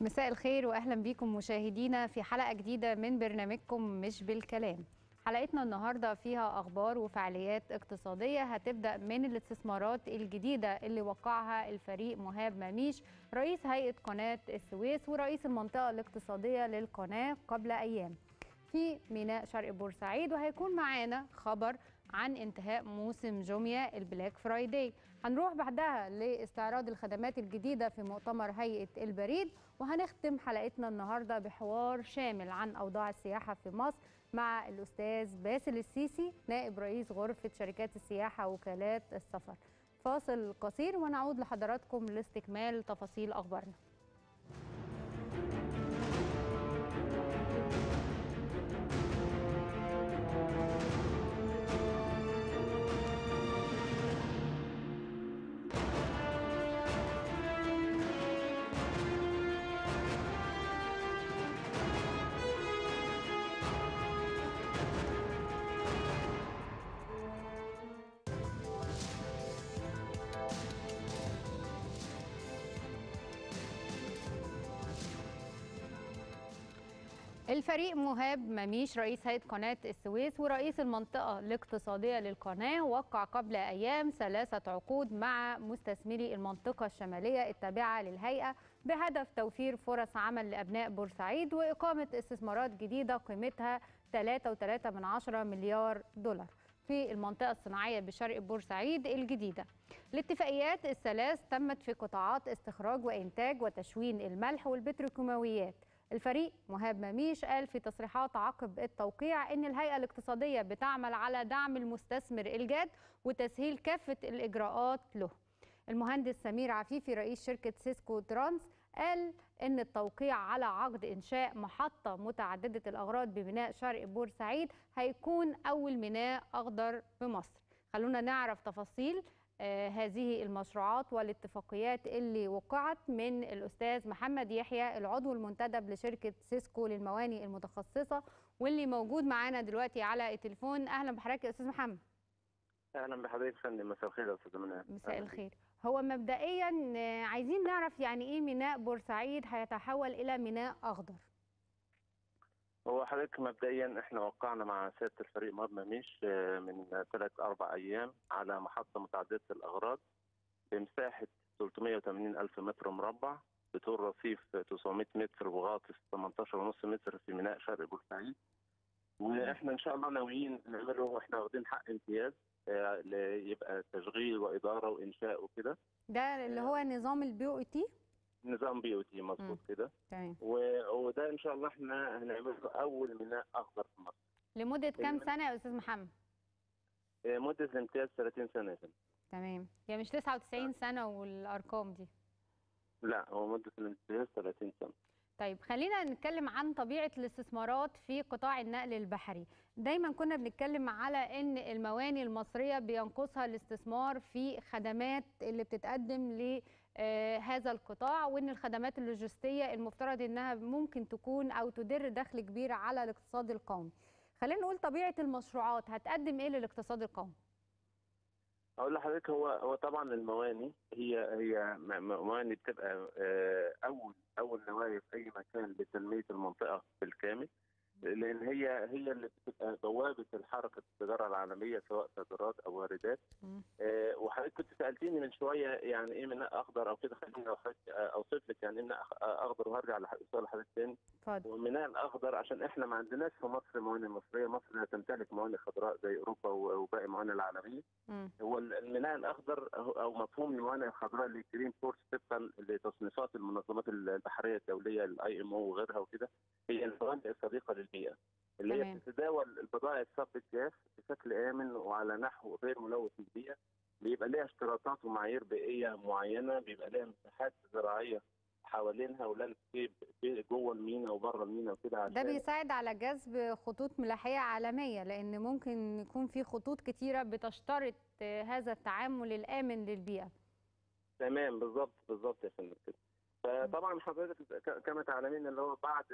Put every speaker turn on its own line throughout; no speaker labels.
مساء الخير واهلا بيكم مشاهدينا في حلقه جديده من برنامجكم مش بالكلام. حلقتنا النهارده فيها اخبار وفعاليات اقتصاديه هتبدا من الاستثمارات الجديده اللي وقعها الفريق مهاب مميش رئيس هيئه قناه السويس ورئيس المنطقه الاقتصاديه للقناه قبل ايام في ميناء شرق بورسعيد، وهيكون معانا خبر عن انتهاء موسم جوميا البلاك فرايداي. هنروح بعدها لاستعراض الخدمات الجديدة في مؤتمر هيئة البريد، وهنختم حلقتنا النهاردة بحوار شامل عن أوضاع السياحة في مصر مع الأستاذ باسل السيسي نائب رئيس غرفة شركات السياحة وكالات السفر. فاصل قصير ونعود لحضراتكم لاستكمال تفاصيل أخبارنا. الفريق مهاب مميش رئيس هيئة قناة السويس ورئيس المنطقة الاقتصادية للقناة وقع قبل أيام 3 عقود مع مستثمري المنطقة الشمالية التابعة للهيئة بهدف توفير فرص عمل لأبناء بورسعيد وإقامة استثمارات جديدة قيمتها 3.3 مليار دولار في المنطقة الصناعية بشرق بورسعيد الجديدة. الاتفاقيات الثلاث تمت في قطاعات استخراج وإنتاج وتشوين الملح والبتروكيماويات. الفريق مهاب مميش قال في تصريحات عقب التوقيع إن الهيئة الاقتصادية بتعمل على دعم المستثمر الجاد وتسهيل كافة الإجراءات له. المهندس سمير عفيفي رئيس شركة سيسكو ترانس قال إن التوقيع على عقد إنشاء محطة متعددة الأغراض بميناء شرق بورسعيد هيكون أول ميناء أخضر بمصر. خلونا نعرف تفاصيل هذه المشروعات والاتفاقيات اللي وقعت من الأستاذ محمد يحيى العضو المنتدب لشركة سيسكو للموانئ المتخصصة واللي موجود معانا دلوقتي على التليفون. أهلا بحضرتك يا أستاذ محمد.
اهلا بحضرتك يا فندم. مساء الخير يا استاذ منى.
مساء الخير. هو مبدئيا عايزين نعرف يعني ايه ميناء بورسعيد هيتحول الى ميناء اخضر؟
هو حضرتك مبدئيا احنا وقعنا مع سياده الفريق مهاب مميش من 3-4 ايام على محطه متعدده الاغراض بمساحه 380 الف متر مربع بطول رصيف 900 متر وغاطس 18.5 متر في ميناء شرق بورسعيد. واحنا ان شاء الله ناويين نعمله واحنا واخدين حق امتياز يبقى تشغيل واداره وانشاء وكده.
ده اللي هو نظام البي او تي؟
نظام بي او تي مظبوط كده.
تمام.
وده ان شاء الله احنا هنعمله اول ميناء اخضر في مصر.
لمده كام سنه يا استاذ محمد؟
مده الامتياز 30 سنه يا فندم.
تمام، يعني مش 99 سنه والارقام دي؟
لا، هو مده الامتياز 30 سنه.
طيب خلينا نتكلم عن طبيعة الاستثمارات في قطاع النقل البحري. دايما كنا بنتكلم على ان الموانئ المصرية بينقصها الاستثمار في خدمات اللي بتتقدم لهذا القطاع، وان الخدمات اللوجستية المفترض انها ممكن تكون او تدر دخل كبير على الاقتصاد القومي. خلينا نقول طبيعة المشروعات هتقدم ايه للاقتصاد القومي؟
اقول لحضرتك، هو طبعا المواني هي مواني بتبقى اول نوايا في اي مكان لتنميه المنطقه بالكامل، لان هي اللي بتبقى بوابه الحركه التجاره العالميه سواء صادرات او واردات. وحضرتك كنت سالتيني من شويه يعني ايه ميناء اخضر او كده، خليني اوصف لك يعني ايه ميناء اخضر وهرجع لسؤال حضرتك تاني. والميناء الاخضر عشان احنا ما عندناش في مصر موانئ مصريه، مصر تمتلك موانئ خضراء زي اوروبا وباقي الموانئ العالميه. هو الميناء الاخضر او مفهوم الموانئ الخضراء اللي جرين بورتس طبقا لتصنيفات المنظمات البحريه الدوليه الاي ام او وغيرها وكده، هي الموانئ الصديقه للبيئه اللي هي بتتداول البضائع الصب الجاف بشكل امن وعلى نحو غير ملوث للبيئه، بيبقى لها اشتراطات ومعايير بيئيه معينه، بيبقى لها مساحات زراعيه حوالينها ولاندسكيب جوه المينا وبره المينا وكده.
ده بيساعد على جذب خطوط ملاحيه عالميه، لان ممكن يكون في خطوط كتيره بتشترط هذا التعامل الامن للبيئه.
تمام، بالظبط يا فندم كده. فطبعا حضرتك كما تعلمين اللي هو بعد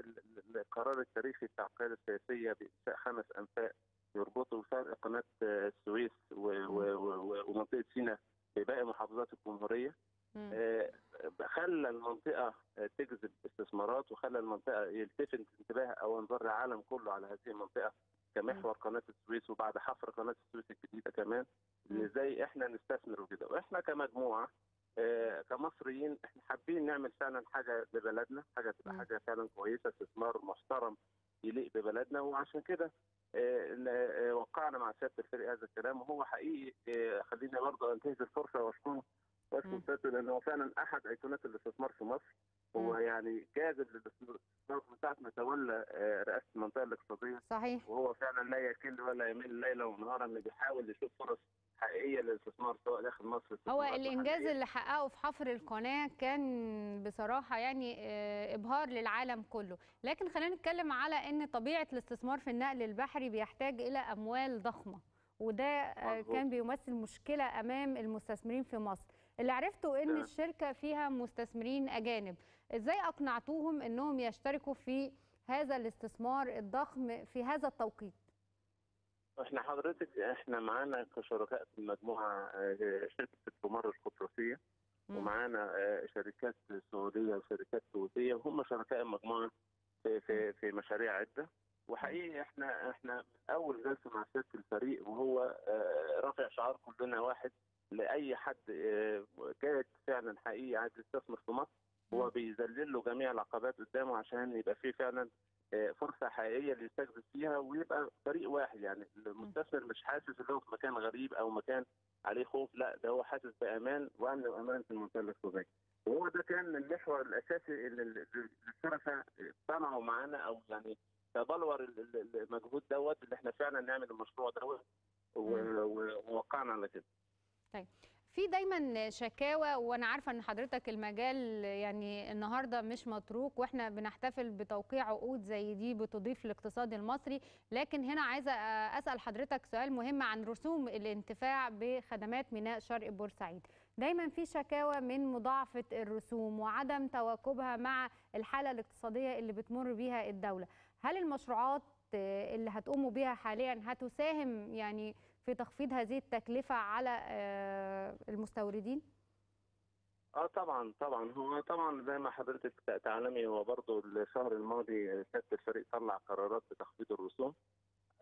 القرار التاريخي بتاع القياده السياسيه بانشاء 5 انفاق يربطوا فرق قناه السويس ومنطقه سيناء بباقي محافظات الجمهوريه. خلى المنطقه تجذب استثمارات، وخلى المنطقه يلتفت انتباه او انظار العالم كله على هذه المنطقه كمحور قناه السويس، وبعد حفر قناه السويس الجديده كمان ان ازاي احنا نستثمر وكده. واحنا كمجموعه كمصريين احنا حابين نعمل فعلا حاجه لبلدنا، حاجه تبقى حاجه فعلا كويسه، استثمار محترم يليق ببلدنا. وعشان كده وقعنا مع سياده الفريق هذا الكلام. وهو حقيقي خليني برضه انتهز الفرصه واشكره سيادته، لان هو فعلا احد ايقونات الاستثمار في مصر. هو يعني جاذب للاستثمار من ساعه ما تولى رئاسه المنطقه الاقتصاديه.
صحيح.
وهو فعلا لا يكل ولا يمل ليلا ونهارا، اللي بيحاول يشوف فرص حقيقيه للاستثمار سواء داخل مصر.
هو الانجاز اللي حققه في حفر القناه كان بصراحه يعني ابهار للعالم كله، لكن خلينا نتكلم على ان طبيعه الاستثمار في النقل البحري بيحتاج الى اموال ضخمه، وده كان بيمثل مشكله امام المستثمرين في مصر. اللي عرفته ان الشركه فيها مستثمرين اجانب، ازاي اقنعتوهم انهم يشتركوا في هذا الاستثمار الضخم في هذا التوقيت؟
احنا حضرتك احنا معانا كشركاء في المجموعه شركه بومار القطرسيه، ومعانا شركات سعوديه وشركات كويتيه، وهم شركاء المجموعه في مشاريع عده. وحقيقي احنا من اول جلسه مع سياده الفريق وهو رافع شعار كلنا واحد لاي حد جاد فعلا حقيقي عايز يستثمر في مصر. هو بيذلل له جميع العقبات قدامه عشان يبقى فيه فعلا فرصه حقيقيه اللي يستجذب فيها، ويبقى فريق واحد. يعني المستثمر مش حاسس ان هو في مكان غريب او مكان عليه خوف، لا ده هو حاسس بامان وامن وامان في المنطقه الاقتصاديه. وهو ده كان المحور الاساسي اللي الشركاء صنعوا معانا، او يعني تبلور المجهود دوت اللي احنا فعلا نعمل المشروع دوت، ووقعنا على كده.
طيب، في دايما شكاوى، وانا عارفه ان حضرتك المجال يعني النهارده مش متروك، واحنا بنحتفل بتوقيع عقود زي دي بتضيف للاقتصاد المصري، لكن هنا عايزه اسال حضرتك سؤال مهم عن رسوم الانتفاع بخدمات ميناء شرق بورسعيد. دايما في شكاوى من مضاعفه الرسوم وعدم تواكبها مع الحاله الاقتصاديه اللي بتمر بيها الدوله. هل المشروعات اللي هتقوموا بيها حاليا هتساهم يعني في تخفيض هذه التكلفة على المستوردين؟
طبعا هو طبعا زي ما حضرتك تعلمي، هو برضه الشهر الماضي سياده الفريق طلع قرارات بتخفيض الرسوم،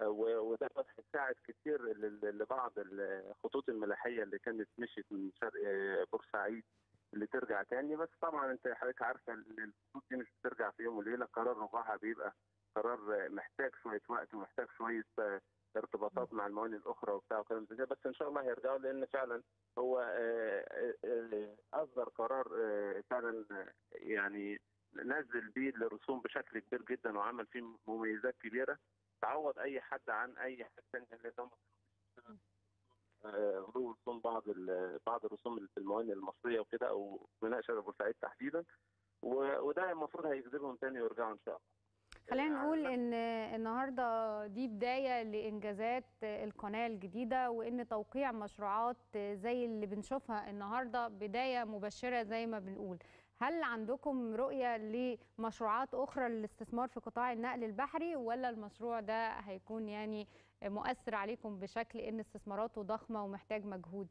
وده هيساعد كتير لبعض الخطوط الملاحيه اللي كانت مشيت من شرق بورسعيد اللي ترجع تاني. بس طبعا انت حضرتك عارفه ان الخطوط دي مش بترجع في يوم وليله، قرار رجوعها بيبقى قرار محتاج شويه وقت ومحتاج شويه ارتباطات مع الموانئ الاخرى وبتاع وكلام زي كده. بس ان شاء الله هيرجعوا، لان فعلا هو اصدر قرار فعلا يعني نزل بيه الرسوم بشكل كبير جدا، وعمل فيه مميزات كبيره تعوض اي حد عن اي حد ثاني اللي غلو رسوم بعض الرسوم في الموانئ المصريه وكده، او ميناء شرق بورسعيد تحديدا. وده المفروض هيجذبهم تاني ويرجعوا ان شاء الله.
خلينا نقول ان النهارده دي بدايه لانجازات القناه الجديده، وان توقيع مشروعات زي اللي بنشوفها النهارده بدايه مبشره زي ما بنقول. هل عندكم رؤيه لمشروعات اخرى للاستثمار في قطاع النقل البحري، ولا المشروع ده هيكون يعني مؤثر عليكم بشكل ان استثماراته ضخمه ومحتاج مجهود؟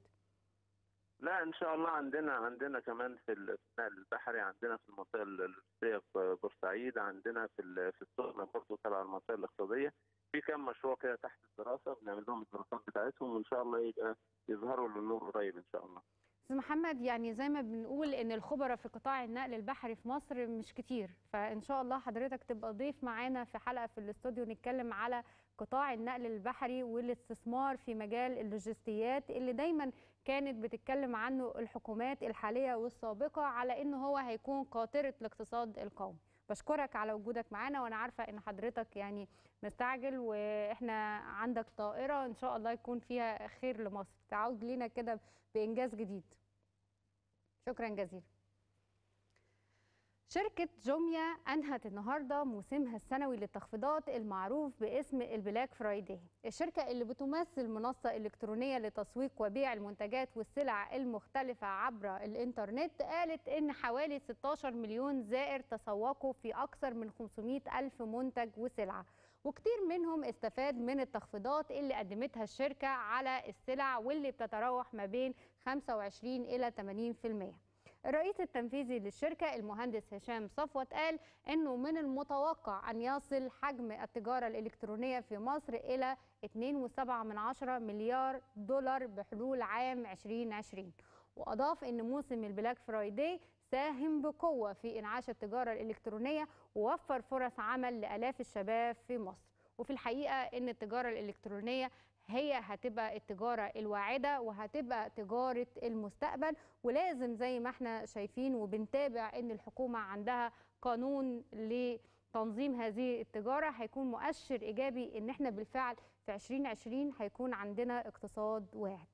لا ان شاء الله عندنا كمان في النقل البحري، عندنا في المنطقه اللوجستيه في بورسعيد، عندنا في السخنه برضه تبع المنطقه الاقتصاديه في كام مشروع كده تحت الدراسه، بنعمل لهم الدراسات بتاعتهم، وان شاء الله يبقى يظهروا للنور قريب ان شاء الله.
استاذ محمد، يعني زي ما بنقول ان الخبراء في قطاع النقل البحري في مصر مش كتير، فان شاء الله حضرتك تبقى ضيف معانا في حلقه في الاستوديو نتكلم على قطاع النقل البحري والاستثمار في مجال اللوجستيات اللي دايما كانت بتتكلم عنه الحكومات الحاليه والسابقه على انه هو هيكون قاطره الاقتصاد القومي. بشكرك على وجودك معانا، وانا عارفه ان حضرتك يعني مستعجل، واحنا عندك طائره ان شاء الله يكون فيها خير لمصر تعود لينا كده بإنجاز جديد. شكرا جزيلا. شركة جوميا أنهت النهاردة موسمها السنوي للتخفيضات المعروف باسم البلاك فرايداي. الشركة اللي بتمثل منصة إلكترونية لتسويق وبيع المنتجات والسلع المختلفة عبر الإنترنت قالت إن حوالي 16 مليون زائر تسوقوا في أكثر من 500 ألف منتج وسلعة، وكتير منهم استفاد من التخفيضات اللي قدمتها الشركة على السلع واللي بتتراوح ما بين 25 إلى 80%. الرئيس التنفيذي للشركة المهندس هشام صفوت قال إنه من المتوقع أن يصل حجم التجارة الإلكترونية في مصر إلى 2.7 مليار دولار بحلول عام 2020. وأضاف إن موسم البلاك فرايداي ساهم بقوة في إنعاش التجارة الإلكترونية ووفر فرص عمل لآلاف الشباب في مصر. وفي الحقيقة إن التجارة الإلكترونية هي هتبقى التجارة الواعدة وهتبقى تجارة المستقبل، ولازم زي ما احنا شايفين وبنتابع إن الحكومة عندها قانون لتنظيم هذه التجارة هيكون مؤشر إيجابي إن احنا بالفعل في 2020 هيكون عندنا اقتصاد واعد.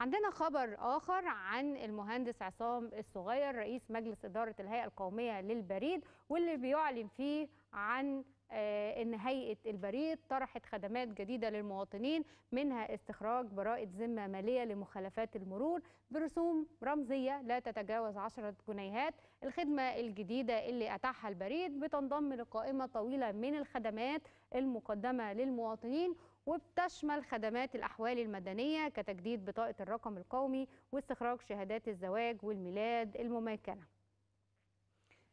عندنا خبر آخر عن المهندس عصام الصغير رئيس مجلس إدارة الهيئة القومية للبريد، واللي بيعلن فيه عن إن هيئة البريد طرحت خدمات جديدة للمواطنين، منها استخراج براءة ذمة مالية لمخالفات المرور برسوم رمزية لا تتجاوز 10 جنيهات. الخدمة الجديدة اللي أتاحها البريد بتنضم لقائمة طويلة من الخدمات المقدمة للمواطنين، وبتشمل خدمات الأحوال المدنية كتجديد بطاقة الرقم القومي واستخراج شهادات الزواج والميلاد المميكنة.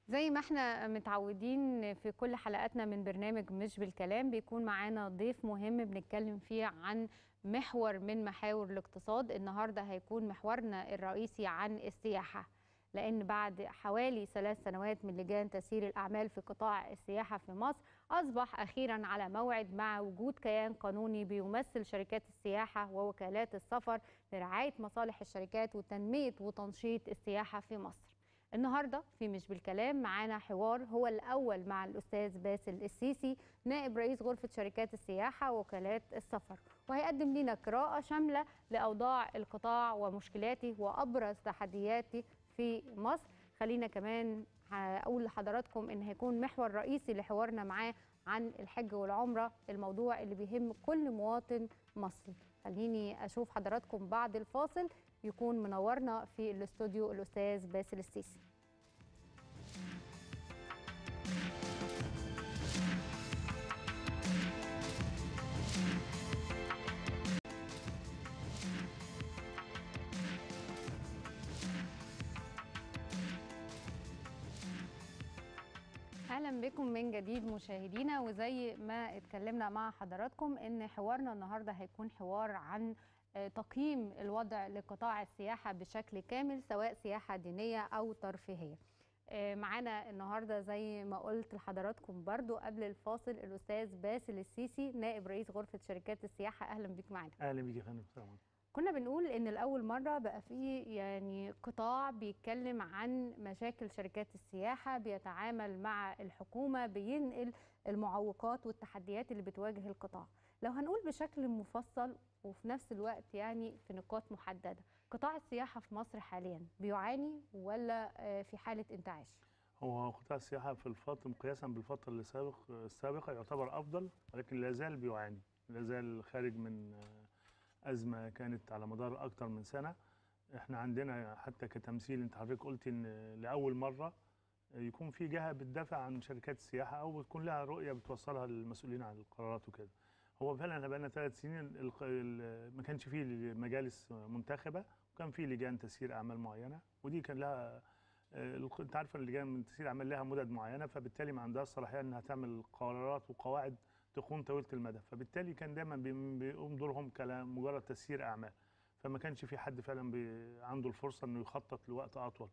زي ما احنا متعودين في كل حلقاتنا من برنامج مش بالكلام بيكون معانا ضيف مهم بنتكلم فيه عن محور من محاور الاقتصاد. النهارده هيكون محورنا الرئيسي عن السياحة، لأن بعد حوالي 3 سنوات من لجان تسيير الأعمال في قطاع السياحة في مصر أصبح أخيرا على موعد مع وجود كيان قانوني بيمثل شركات السياحة ووكالات السفر لرعاية مصالح الشركات وتنمية وتنشيط السياحة في مصر. النهارده في مش بالكلام معانا حوار هو الأول مع الأستاذ باسل السيسي نائب رئيس غرفة شركات السياحة ووكالات السفر، وهيقدم لنا قراءة شاملة لأوضاع القطاع ومشكلاته وأبرز تحدياته في مصر. خلينا كمان أقول لحضراتكم إن هيكون محور رئيسي لحوارنا معاه عن الحج والعمرة، الموضوع اللي بيهم كل مواطن مصري. خليني أشوف حضراتكم بعد الفاصل. يكون منورنا في الاستوديو الأستاذ باسل السيسي. اهلا بكم من جديد مشاهدينا، وزي ما اتكلمنا مع حضراتكم ان حوارنا النهارده هيكون حوار عن تقييم الوضع لقطاع السياحه بشكل كامل، سواء سياحه دينيه او ترفيهيه. معانا النهارده زي ما قلت لحضراتكم برضو قبل الفاصل الاستاذ باسل السيسي نائب رئيس غرفه شركات السياحه. اهلا بيك معانا.
اهلا بيك يا فندم.
كنا بنقول ان لاول مره بقى في يعني قطاع بيتكلم عن مشاكل شركات السياحه، بيتعامل مع الحكومه، بينقل المعوقات والتحديات اللي بتواجه القطاع. لو هنقول بشكل مفصل وفي نفس الوقت يعني في نقاط محدده، قطاع السياحه في مصر حاليا بيعاني ولا في حاله انتعاش؟
هو قطاع السياحه في الفتره قياسا بالفتره السابقه يعتبر افضل، ولكن لا زال بيعاني، لا زال خارج من أزمة كانت على مدار أكتر من سنة. احنا عندنا حتى كتمثيل، انت حضرتك قلت ان لأول مرة يكون في جهة بتدافع عن شركات السياحة أو بتكون لها رؤية بتوصلها للمسؤولين عن القرارات وكده. هو فعلا احنا بقالنا 3 سنين ما كانش فيه مجالس منتخبة، وكان فيه لجان تسيير أعمال معينة، ودي كان لها انت عارفة اللجان من تسيير أعمال لها مدد معينة، فبالتالي ما عندهاش صلاحية انها تعمل قرارات وقواعد تكون طويله المدى، فبالتالي كان دايما بيقوم دورهم كمجرد تسيير اعمال، فما كانش في حد فعلا عنده الفرصه انه يخطط لوقت اطول.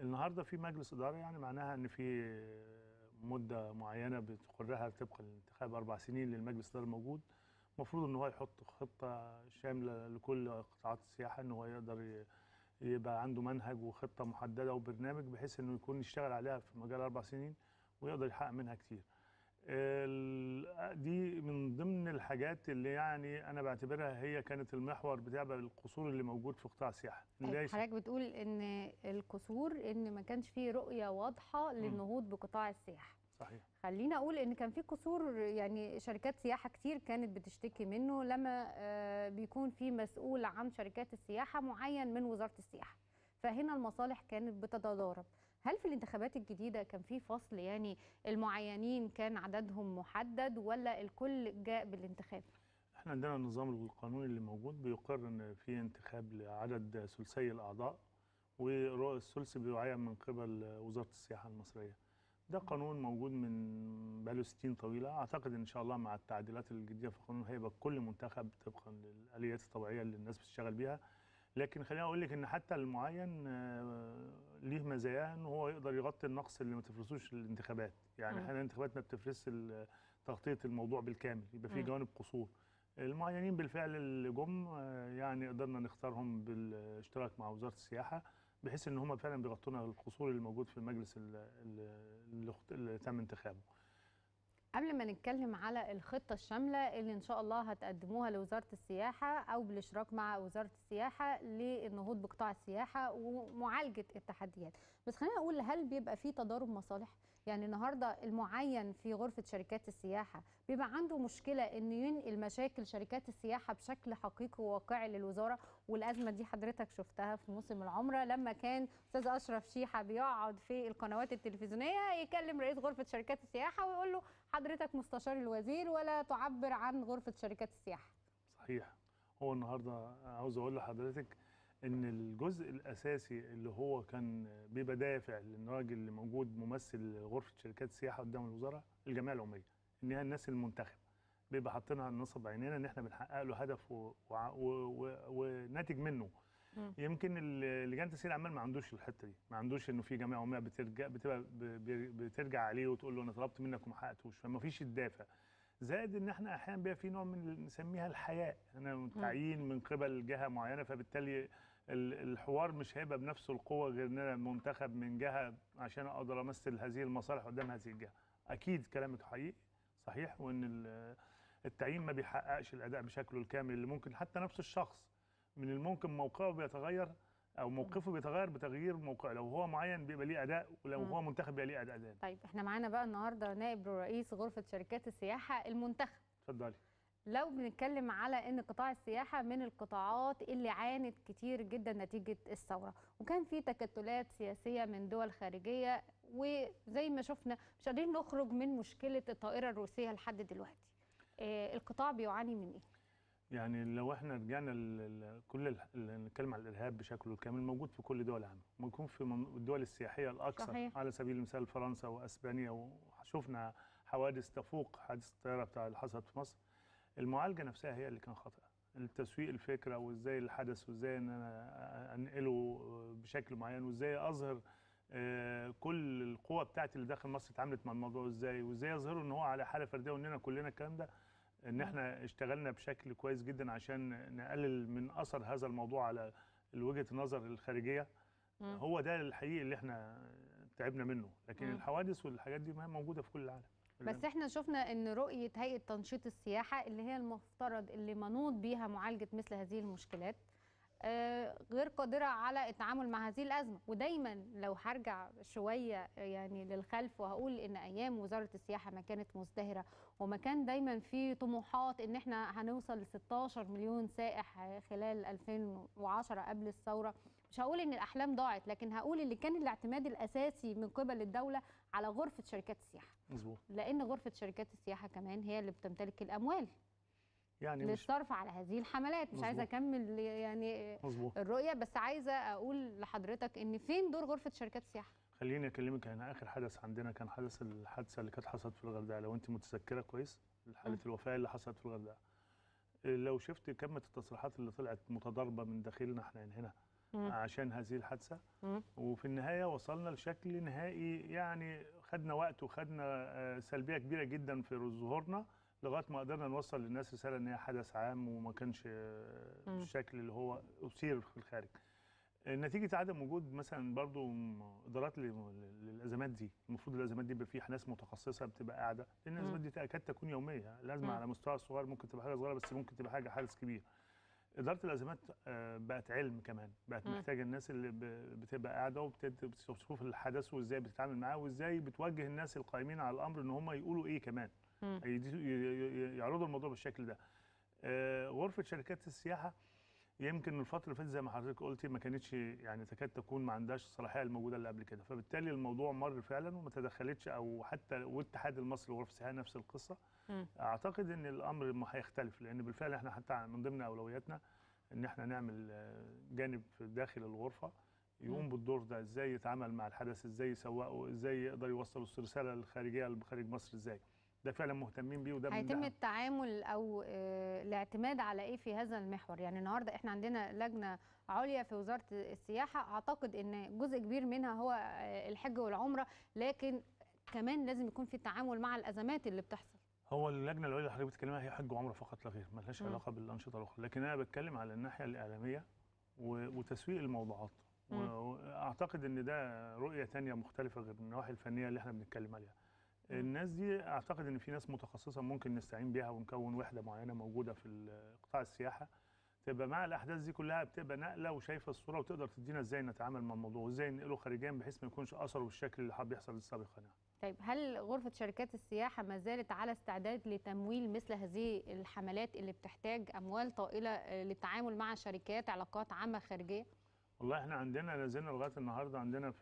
النهارده في مجلس اداره، يعني معناها ان في مده معينه بتقرها طبقا للانتخاب 4 سنين للمجلس الاداره الموجود، المفروض ان هو يحط خطه شامله لكل قطاعات السياحه، ان هو يقدر يبقى عنده منهج وخطه محدده وبرنامج بحيث انه يكون يشتغل عليها في مجال 4 سنين ويقدر يحقق منها كتير. دي من ضمن الحاجات اللي يعني انا بعتبرها هي كانت المحور بتاع القصور اللي موجود في قطاع السياحه.
حضرتك بتقول ان القصور ان ما كانش فيه رؤيه واضحه للنهوض بقطاع السياحه.
صحيح.
خلينا اقول ان كان في قصور، يعني شركات سياحه كتير كانت بتشتكي منه لما بيكون في مسؤول عن شركات السياحه معين من وزاره السياحه، فهنا المصالح كانت بتتضارب. هل في الانتخابات الجديدة كان في فصل، يعني المعينين كان عددهم محدد ولا الكل جاء بالانتخاب؟
احنا عندنا النظام القانوني اللي موجود بيقر ان في انتخاب لعدد ثلثي الاعضاء، والثلث بيعين من قبل وزاره السياحه المصريه. ده قانون موجود من بقاله سنين طويله، اعتقد ان شاء الله مع التعديلات الجديده في القانون هيبقى كل منتخب طبقا للاليات الطبيعيه اللي الناس بتشتغل بيها. لكن خليني اقول لك ان حتى المعين ليه مزايا ان هو يقدر يغطي النقص اللي ما تفرسوش الانتخابات. يعني احيانا الانتخابات ما بتفرس تغطيه الموضوع بالكامل، يبقى في جوانب قصور. المعينين بالفعل اللي جم يعني قدرنا نختارهم بالاشتراك مع وزاره السياحه، بحيث ان هم فعلا بيغطونا القصور اللي موجود في المجلس اللي تم انتخابه.
قبل ما نتكلم على الخطة الشاملة اللي إن شاء الله هتقدموها لوزارة السياحة أو بالاشتراك مع وزارة السياحة للنهوض بقطاع السياحة ومعالجة التحديات، بس خلينا نقول هل بيبقى فيه تضارب مصالح؟ يعني النهارده المعين في غرفة شركات السياحة بيبقى عنده مشكلة إنه ينقل مشاكل شركات السياحة بشكل حقيقي وواقعي للوزارة، والأزمة دي حضرتك شفتها في موسم العمرة لما كان أستاذ أشرف شيحة بيقعد في القنوات التلفزيونية يكلم رئيس غرفة شركات السياحة ويقول له حضرتك مستشار الوزير ولا تعبر عن غرفة شركات السياحة.
صحيح. هو النهارده عاوز اقول لحضرتك ان الجزء الاساسي اللي هو كان بيبقى دافع للراجل اللي موجود ممثل غرفه شركات السياحه قدام الوزاره، الجمعيه العموميه، ان هي الناس المنتخب بيبقى حاطينها نصب عينينا ان احنا بنحقق له هدف وناتج منه. يمكن لجان تسهيل الاعمال ما عندوش الحته دي، ما عندوش انه في جمعيه عموميه بترجع عليه وتقول له انا طلبت منك وما حققتوش، فما فيش الدافع. زائد ان احنا احيانا بيبقى في نوع من نسميها الحياء، انا تعيين من قبل جهه معينه، فبالتالي الحوار مش هيبقى بنفس القوه غير ان انا منتخب من جهه عشان اقدر امثل هذه المصالح قدام هذه الجهه. اكيد كلامك حقيقي صحيح، وان التعيين ما بيحققش الاداء بشكله الكامل اللي ممكن حتى نفس الشخص من الممكن موقعه بيتغير او موقفه بيتغير بتغيير موقعه، لو هو معين بيبقى ليه اداء ولو هو منتخب بيبقى ليه اداء تاني.
طيب احنا معانا بقى النهارده نائب رئيس غرفه شركات السياحه المنتخب.
اتفضلي.
لو بنتكلم على ان قطاع السياحه من القطاعات اللي عانت كتير جدا نتيجه الثوره، وكان في تكتلات سياسيه من دول خارجيه، وزي ما شفنا مش قادرين نخرج من مشكله الطائره الروسيه لحد دلوقتي. القطاع بيعاني من ايه؟
يعني لو احنا رجعنا نتكلم عن الارهاب بشكله الكامل، موجود في كل دول العالم، موجود في الدول السياحيه الاكثر.
صحيح.
على سبيل المثال فرنسا واسبانيا، وشفنا حوادث تفوق حادث الطياره بتاع اللي حصلت في مصر. المعالجه نفسها هي اللي كان خطأ، التسويق الفكره وازاي الحدث وازاي ان انا انقله بشكل معين وازاي اظهر كل القوه بتاعتي اللي داخل مصر اتعاملت مع الموضوع ازاي، وازاي اظهره ان هو على حاله فرديه واننا كلنا الكلام ده، ان احنا اشتغلنا بشكل كويس جدا عشان نقلل من اثر هذا الموضوع على وجهه النظر الخارجيه. هو ده الحقيقي اللي احنا تعبنا منه، لكن الحوادث والحاجات دي موجوده في كل العالم.
بس احنا شفنا ان رؤيه هيئه تنشيط السياحه اللي هي المفترض اللي منوط بيها معالجه مثل هذه المشكلات غير قادره على التعامل مع هذه الازمه. ودايما لو هرجع شويه يعني للخلف وهقول ان ايام وزاره السياحه ما كانت مزدهره وما كان دايما في طموحات ان احنا هنوصل ل 16 مليون سائح خلال 2010 قبل الثوره، مش هقول ان الاحلام ضاعت، لكن هقول اللي كان الاعتماد الاساسي من قبل الدوله على غرفه شركات السياحه.
مظبوط.
لان غرفه شركات السياحه كمان هي اللي بتمتلك الاموال
يعني
للصرف على هذه الحملات. مش عايزه اكمل يعني
مظبوط
الرؤيه، بس عايزه اقول لحضرتك ان فين دور غرفه شركات السياحه.
خليني اكلمك عن اخر حدث عندنا، كان حدث الحادثه اللي كانت حصلت في الغردقه، لو انت متذكره كويس حاله الوفاه اللي حصلت في الغردقه. لو شفت كم التصريحات اللي طلعت متضاربه من داخلنا احنا هنا عشان هذه الحادثه، وفي النهايه وصلنا لشكل نهائي، يعني خدنا وقت وخدنا سلبيه كبيره جدا في ظهورنا لغايه ما قدرنا نوصل للناس رساله ان هي حدث عام وما كانش بالشكل اللي هو اثير في الخارج. نتيجه عدم وجود مثلا برضو ادارات للازمات دي، المفروض الازمات دي يبقى فيها ناس متخصصه بتبقى قاعده، لان الازمات دي تكاد تكون يوميه. الازمه على مستوى صغير ممكن تبقى حاجه صغيره، بس ممكن تبقى حدث كبير. اداره الازمات بقت علم كمان، بقت محتاجه الناس اللي بتبقى قاعده وبتشوف الحدث وازاي بتتعامل معاه وازاي بتوجه الناس القائمين على الامر ان هم يقولوا ايه كمان، يعرضوا الموضوع بالشكل ده. غرفه شركات السياحه يمكن الفتره اللي فاتت زي ما حضرتك قلتي ما كانتش يعني تكاد تكون ما عندهاش الصلاحيه الموجوده اللي قبل كده، فبالتالي الموضوع مر فعلا وما تدخلتش، او حتى والاتحاد المصري لغرف السياحه نفس القصه. اعتقد ان الامر ما هيختلف، لان بالفعل احنا حتى من ضمن اولوياتنا ان احنا نعمل جانب في داخل الغرفه يقوم بالدور ده، ازاي يتعامل مع الحدث، ازاي يسوقه، ازاي يقدر يوصل الرساله الخارجيه خارج مصر ازاي. ده فعلا مهتمين بيه، وده
هيتم التعامل او الاعتماد على ايه في هذا المحور؟ يعني النهارده احنا عندنا لجنه عليا في وزاره السياحه، اعتقد ان جزء كبير منها هو الحج والعمره، لكن كمان لازم يكون في تعامل مع الازمات اللي بتحصل.
هو اللجنه العليا اللي حضرتك بتتكلمها هي حج وعمره فقط لا غير، مالهاش علاقه بالانشطه الاخرى، لكن انا بتكلم على الناحيه الاعلاميه وتسويق الموضوعات. واعتقد ان ده رؤيه ثانيه مختلفه غير النواحي الفنيه اللي احنا بنتكلم عليها. الناس دي اعتقد ان في ناس متخصصه ممكن نستعين بيها ونكون وحده معينه موجوده في قطاع السياحه، تبقى مع الاحداث دي كلها بتبقى نقله وشايفه الصوره وتقدر تدينا ازاي نتعامل مع الموضوع وازاي ننقله خارجيا بحيث ما يكونش اثره بالشكل اللي بيحصل سابقا.
طيب، هل غرفه شركات السياحه ما زالت على استعداد لتمويل مثل هذه الحملات اللي بتحتاج اموال طائله للتعامل مع شركات علاقات عامه خارجيه؟
والله احنا عندنا لازلنا لغايه النهارده عندنا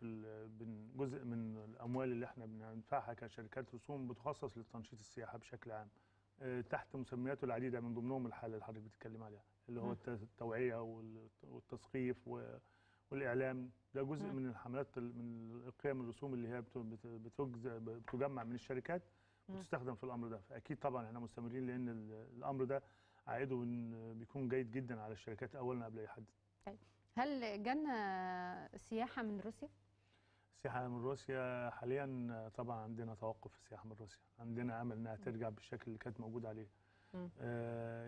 جزء من الاموال اللي احنا بندفعها كشركات رسوم بتخصص لتنشيط السياحه بشكل عام، تحت مسمياته العديده، من ضمنهم الحاله اللي حضرتك بتتكلم عليها اللي هو التوعيه والتثقيف والاعلام. ده جزء من الحملات، من قيم الرسوم اللي هي بتجمع من الشركات وتستخدم في الامر ده. فاكيد طبعا احنا مستمرين لان الامر ده عائده بيكون جيد جدا على الشركات اولا قبل اي حد.
هل جانا سياحة من روسيا؟
السياحة من روسيا حاليا طبعا عندنا توقف في السياحة من روسيا، عندنا أمل أنها ترجع بالشكل اللي كانت موجودة عليه.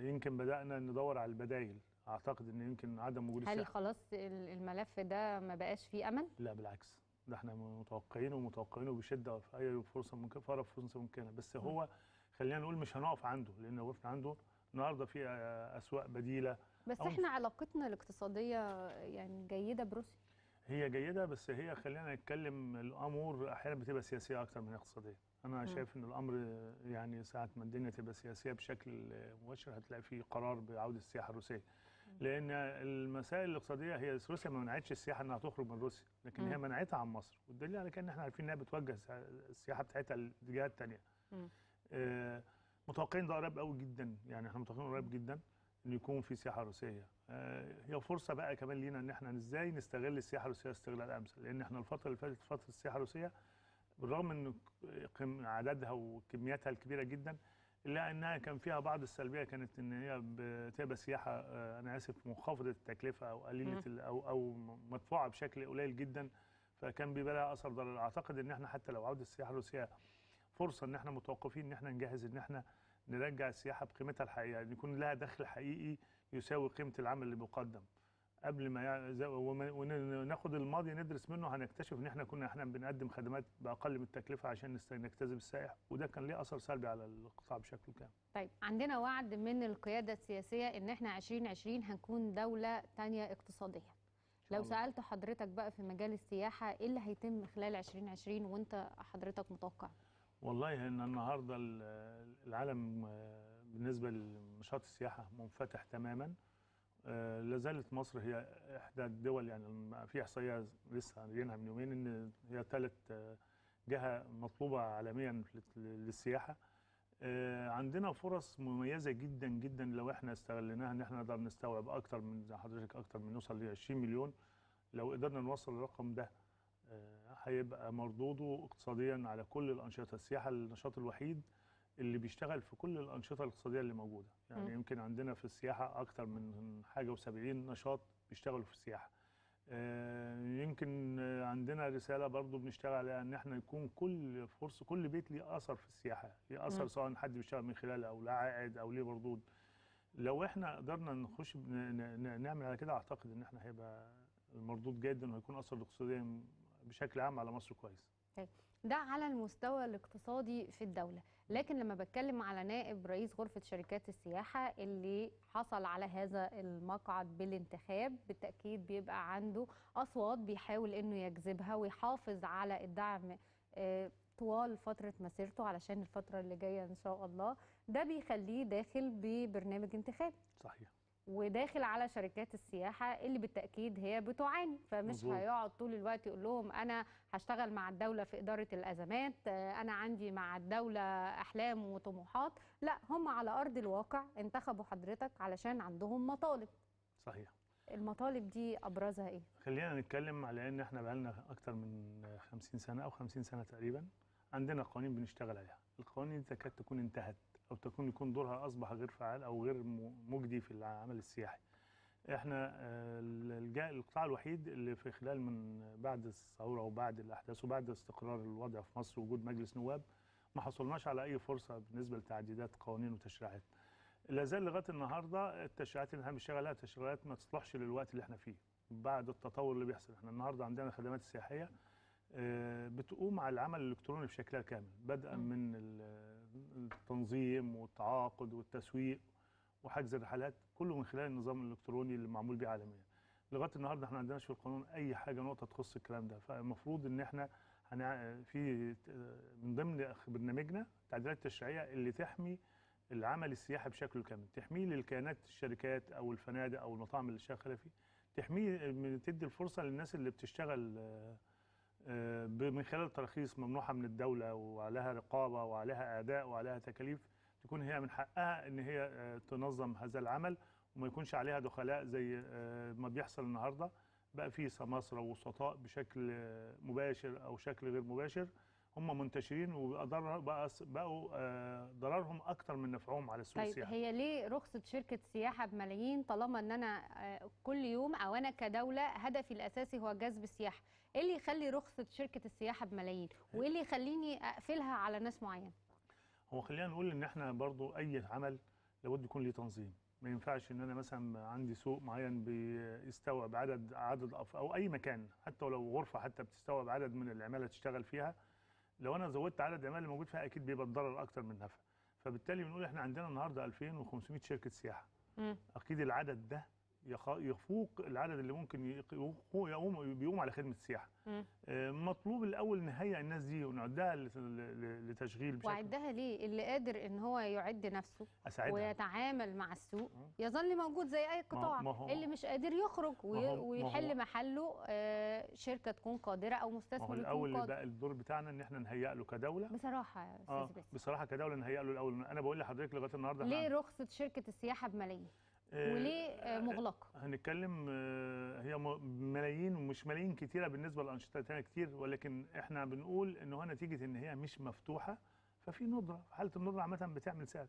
يمكن بدأنا ندور على البدائل، أعتقد أن يمكن عدم وجود السياحة.
هل خلاص الملف ده ما بقاش فيه أمل؟
لا بالعكس، ده احنا متوقعينه بشدة في أي فرصة ممكنة، في أقرب فرصة ممكنة، بس هو خلينا نقول مش هنقف عنده، لأن لو وقفنا عنده النهارده في أسواق بديلة.
بس احنا علاقتنا الاقتصادية يعني جيدة بروسيا.
هي جيدة، بس هي خلينا نتكلم الأمور أحيانا بتبقى سياسية أكتر من اقتصادية. أنا شايف إن الأمر يعني ساعة ما الدنيا تبقى سياسية بشكل مباشر هتلاقي فيه قرار بعودة السياحة الروسية. لأن المسائل الاقتصادية، هي روسيا ما منعتش السياحة إنها تخرج من روسيا، لكن هي منعتها عن مصر، والدليل على كده إن إحنا عارفين إنها بتوجه السياحة بتاعتها لاتجاهات تانية. متوقعين ده قريب قوي جدا، يعني إحنا متوقعين قريب جدا إن يكون في سياحة روسية. هي فرصة بقى كمان لينا إن إحنا إزاي نستغل السياحة الروسية استغلال أمثل، لأن إحنا الفترة اللي فاتت فترة السياحة الروسية بالرغم من عددها وكمياتها الكبيرة جدا، إلا أنها كان فيها بعض السلبية، كانت إن هي بتبقى سياحة أنا آسف منخفضة التكلفة أو قليلة أو مدفوعة بشكل قليل جدا، فكان بيبقى لها أثر ضرر. أعتقد إن إحنا حتى لو عودة السياحة الروسية فرصة إن إحنا متوقفين إن إحنا نجهز إن إحنا نرجع السياحة بقيمتها الحقيقية، يعني يكون لها دخل حقيقي يساوي قيمة العمل اللي بيقدم. قبل ما وناخد الماضي ندرس منه هنكتشف ان احنا بنقدم خدمات باقل من التكلفه عشان نجتذب السائح، وده كان ليه اثر سلبي على القطاع بشكل كامل.
طيب، عندنا وعد من القياده السياسيه ان احنا 2020 هنكون دوله ثانيه اقتصاديا. لو سالت حضرتك بقى في مجال السياحه ايه اللي هيتم خلال 2020 وانت حضرتك متوقع؟
والله ان النهارده العالم بالنسبه لنشاط السياحه منفتح تماما. لا زالت مصر هي احدى الدول، يعني في احصائيه لسه قايلينها من يومين ان هي ثالث جهه مطلوبه عالميا للسياحه. عندنا فرص مميزه جدا جدا لو احنا استغليناها، ان احنا نقدر نستوعب اكتر من زي حضرتك اكتر من نوصل ل 20 مليون. لو قدرنا نوصل الرقم ده هيبقى مردوده اقتصاديا على كل الانشطه. السياحه النشاط الوحيد اللي بيشتغل في كل الأنشطة الاقتصادية اللي موجودة، يعني يمكن عندنا في السياحة أكتر من حاجة و70 نشاط بيشتغلوا في السياحة. يمكن عندنا رسالة برضو بنشتغل عليها إن احنا يكون كل فرصة، كل بيت ليه أثر في السياحة، ليه أثر سواء حد بيشتغل من خلاله أو له عائد أو ليه مردود. لو احنا قدرنا نخش نعمل على كده أعتقد إن احنا هيبقى المردود جدا وهيكون أثر الاقتصادي بشكل عام على مصر كويس.
ده على المستوى الاقتصادي في الدولة، لكن لما بتكلم على نائب رئيس غرفة شركات السياحة اللي حصل على هذا المقعد بالانتخاب، بالتأكيد بيبقى عنده أصوات بيحاول إنه يجذبها ويحافظ على الدعم طوال فترة مسيرته علشان الفترة اللي جاية إن شاء الله. ده بيخليه داخل ببرنامج انتخابي.
صحيح.
وداخل على شركات السياحة اللي بالتأكيد هي بتعاني، فمش مزبوط. هيقعد طول الوقت يقول لهم أنا هشتغل مع الدولة في إدارة الأزمات، أنا عندي مع الدولة أحلام وطموحات. لا، هم على أرض الواقع انتخبوا حضرتك علشان عندهم مطالب.
صحيح.
المطالب دي ابرزها ايه؟
خلينا نتكلم على ان احنا بقالنا اكتر من 50 سنه او 50 سنه تقريبا عندنا قوانين بنشتغل عليها. القوانين دي تكاد تكون انتهت او يكون دورها اصبح غير فعال او غير مجدي في العمل السياحي. احنا القطاع الوحيد اللي في خلال من بعد الثوره وبعد الاحداث وبعد استقرار الوضع في مصر ووجود مجلس نواب ما حصلناش على اي فرصه بالنسبه لتعديلات قوانين وتشريعات. لا زال لغايه النهارده التشريعات اللي احنا بنشتغل عليها تشريعات ما تصلحش للوقت اللي احنا فيه بعد التطور اللي بيحصل. احنا النهارده عندنا الخدمات السياحيه بتقوم على العمل الالكتروني بشكلها كامل، بدءا من التنظيم والتعاقد والتسويق وحجز الرحلات، كله من خلال النظام الالكتروني اللي معمول بيه عالميا. لغايه النهارده احنا ما عندناش في القانون اي حاجه نقطه تخص الكلام ده، فالمفروض ان احنا في من ضمن برنامجنا التعديلات التشريعيه اللي تحمي العمل السياحي بشكله كامل، تحميه للكيانات الشركات او الفنادق او المطاعم اللي شغاله فيه، تحميه تدي الفرصه للناس اللي بتشتغل من خلال تراخيص ممنوحه من الدوله وعليها رقابه وعليها اداء وعليها تكاليف، تكون هي من حقها ان هي تنظم هذا العمل وما يكونش عليها دخلاء زي ما بيحصل النهارده. بقى في سماسره ووسطاء بشكل مباشر او شكل غير مباشر هم منتشرين وبقوا ضررهم اكتر من نفعهم على السوق السياحي.
طيب هي ليه رخصه شركه سياحه بملايين طالما ان انا كل يوم او انا كدوله هدفي الاساسي هو جذب السياحه؟ ايه اللي يخلي رخصه شركه السياحه بملايين وايه اللي يخليني اقفلها على ناس معينه؟
هو خلينا نقول ان احنا برضو اي عمل لابد يكون ليه تنظيم. ما ينفعش ان انا مثلا عندي سوق معين بيستوعب عدد او اي مكان حتى ولو غرفه حتى بتستوعب عدد من العماله تشتغل فيها، لو انا زودت عدد العماله اللي موجود فيها اكيد بيبقى الضرر اكتر من النفع. فبالتالي بنقول احنا عندنا النهارده 2500 شركه سياحه. اكيد العدد ده يفوق العدد اللي ممكن بيقوم على خدمه السياحه. مطلوب الاول نهيئ الناس دي ونعدها لتشغيل بشكل.
وعدها ليه؟ اللي قادر ان هو يعد نفسه
أساعدها.
ويتعامل مع السوق يظل موجود زي اي قطاع. اللي مش قادر يخرج ويحل محله شركه تكون قادره او مستثمر يكون قادر.
الاول بقى الدور بتاعنا ان احنا نهيئ له كدوله.
بصراحه يا استاذ باسم
بصراحه كدوله نهيئ له الاول. انا بقول لحضرتك لغايه النهارده
ليه رخصه شركه السياحه بملايين؟ وليه مغلقه؟
هنتكلم هي ملايين ومش ملايين كتيره بالنسبه للانشطه الثانيه كتير، ولكن احنا بنقول ان هو نتيجه ان هي مش مفتوحه ففي ندره، في حاله الندره عامه بتعمل سعر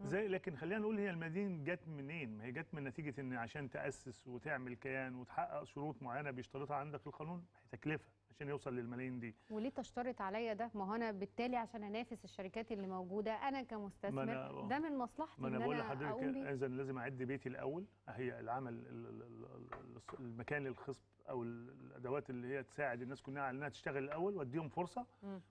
زي. لكن خلينا نقول هي المدينه جت منين؟ ما هي جت من نتيجه ان عشان تاسس وتعمل كيان وتحقق شروط معينه بيشترطها عندك القانون تكلفه عشان يوصل للملايين دي.
وليه تشترط عليا ده؟ ما هو انا بالتالي عشان انافس الشركات اللي موجوده انا كمستثمر ده من مصلحتي.
ما انا بقول لحضرتك اذا لازم اعد بيتي الاول، هي العمل المكان الخصب او الادوات اللي هي تساعد الناس كلها على انها تشتغل الاول واديهم فرصه.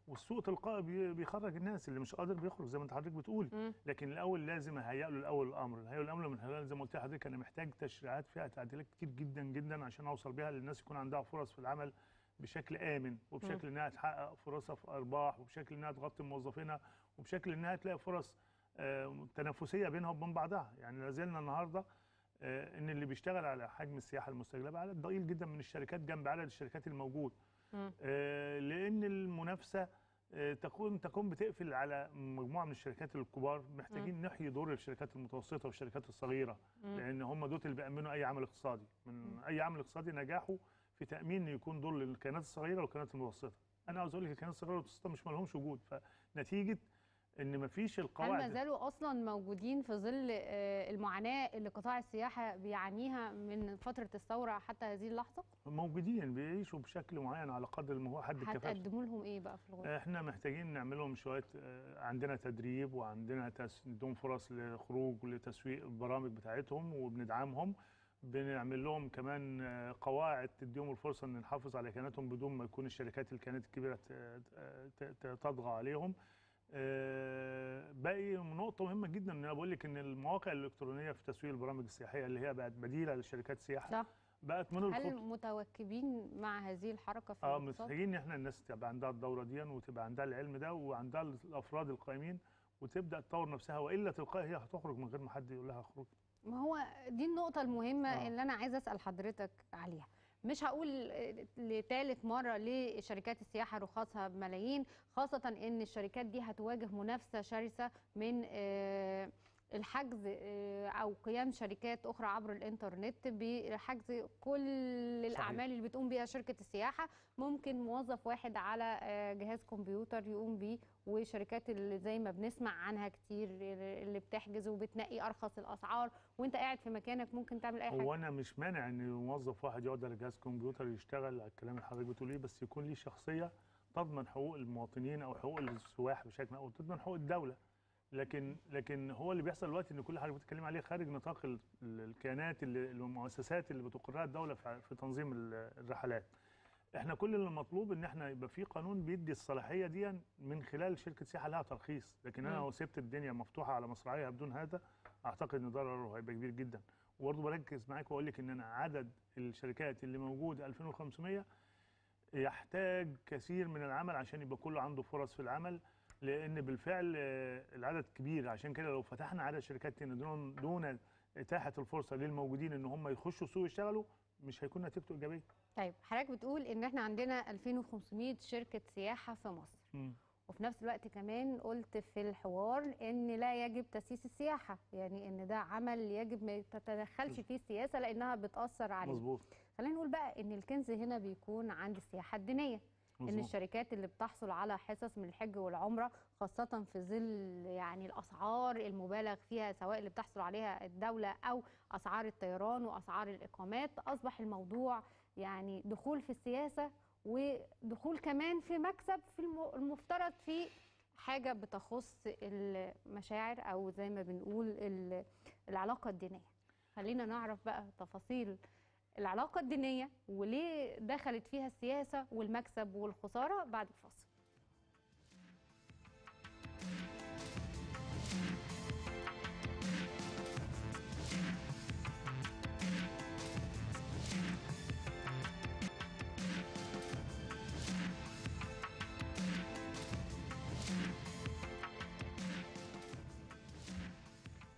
والسوق تلقائي بيخرج الناس اللي مش قادر بيخرج زي ما انت حضرتك بتقول. لكن الاول لازم اهيئ له الاول الامر، اهيئ له الامر من خلال زي ما قلت لحضرتك انا محتاج تشريعات فيها تعديلات كتير جدا جدا عشان اوصل بيها للناس يكون عندها فرص في العمل بشكل آمن وبشكل انها تحقق فرصها في ارباح وبشكل انها تغطي موظفينها وبشكل انها تلاقي فرص تنافسيه بينها وبين بعضها. يعني لا زلنا النهارده ان اللي بيشتغل على حجم السياحه المستجلبه عدد ضئيل جدا من الشركات جنب عدد الشركات الموجود. لان المنافسه تكون بتقفل على مجموعه من الشركات الكبار. محتاجين نحيي دور الشركات المتوسطه والشركات الصغيره لان هم دول اللي بيأمنوا اي عمل اقتصادي. من اي عمل اقتصادي نجاحه في تامين يكون دور للكيانات الصغيره والكيانات المتوسطه. انا عاوز اقول لك الكيانات الصغيره والمتوسطه مش مالهمش وجود، فنتيجه ان مفيش القواعد.
هل ما زالوا اصلا موجودين في ظل المعاناه اللي قطاع السياحه بيعانيها من فتره الثوره حتى هذه اللحظه؟
موجودين بيعيشوا بشكل معين على قدر ما هو حد الكفاءه.
هتقدموا لهم ايه بقى في الغرفه؟
احنا محتاجين نعمل لهم شويه، عندنا تدريب وعندنا نديهم فرص لخروج ولتسويق البرامج بتاعتهم وبندعمهم. بنعمل لهم كمان قواعد تديهم الفرصه ان نحافظ على كياناتهم بدون ما يكون الشركات الكيانات الكبيره تطغى عليهم. باقي نقطه مهمه جدا ان انا بقول لك ان المواقع الالكترونيه في تسويق البرامج السياحيه اللي هي بقت بديله للشركات السياحه
صح.
بقت من الخطوط.
هل متواكبين مع هذه الحركه في الاقتصاد؟
محتاجين ان احنا الناس تبقى عندها الدوره دي وتبقى عندها العلم ده وعندها الافراد القائمين وتبدا تطور نفسها، والا تلقائي هي هتخرج من غير ما حد يقول لها اخرج.
ما هو دي النقطة المهمة اللي أنا عايزة أسأل حضرتك عليها. مش هقول لثالث مرة لشركات السياحة رخصها بملايين، خاصة إن الشركات دي هتواجه منافسة شرسة من الحجز او قيام شركات اخرى عبر الانترنت بحجز كل الاعمال اللي بتقوم بيها شركه السياحه. ممكن موظف واحد على جهاز كمبيوتر يقوم بيه، وشركات اللي زي ما بنسمع عنها كتير اللي بتحجز وبتنقي ارخص الاسعار وانت قاعد في مكانك ممكن تعمل اي حاجه.
هو انا مش مانع ان موظف واحد يقعد على جهاز كمبيوتر يشتغل على الكلام اللي حضرتك بتقوليه، بس يكون ليه شخصيه تضمن حقوق المواطنين او حقوق السواح بشكل او تضمن حقوق الدوله. لكن هو اللي بيحصل دلوقتي ان كل حاجه بتتكلم عليه خارج نطاق الكيانات المؤسسات اللي بتقرها الدوله في تنظيم الرحلات. احنا كل اللي مطلوب ان احنا يبقى في قانون بيدي الصلاحيه دي من خلال شركه سياحه لها ترخيص، لكن انا لو سبت الدنيا مفتوحه على مصراعيها بدون هذا اعتقد ان ضرره هيبقى كبير جدا. وبرضه بركز معاك واقول لك ان انا عدد الشركات اللي موجوده 2500 يحتاج كثير من العمل عشان يبقى كله عنده فرص في العمل، لان بالفعل العدد كبير. عشان كده لو فتحنا عدد شركات تاني دون اتاحه الفرصه للموجودين ان هم يخشوا السوق يشتغلوا، مش هيكون نتيجته ايجابيه.
طيب حضرتك بتقول ان احنا عندنا 2500 شركه سياحه في مصر. وفي نفس الوقت كمان قلت في الحوار ان لا يجب تسييس السياحه، يعني ان ده عمل يجب ما تتدخلش فيه السياسه لانها بتاثر عليه.
مظبوط.
خلينا نقول بقى ان الكنز هنا بيكون عند السياحه الدينيه. مظبوط. ان الشركات اللي بتحصل على حصص من الحج والعمره خاصه في ظل يعني الاسعار المبالغ فيها سواء اللي بتحصل عليها الدوله او اسعار الطيران واسعار الاقامات، اصبح الموضوع يعني دخول في السياسه ودخول كمان في مكسب في المفترض في حاجه بتخص المشاعر او زي ما بنقول العلاقه الدينيه. خلينا نعرف بقى تفاصيل العلاقه الدينيه وليه دخلت فيها السياسه والمكسب والخساره بعد الفاصل.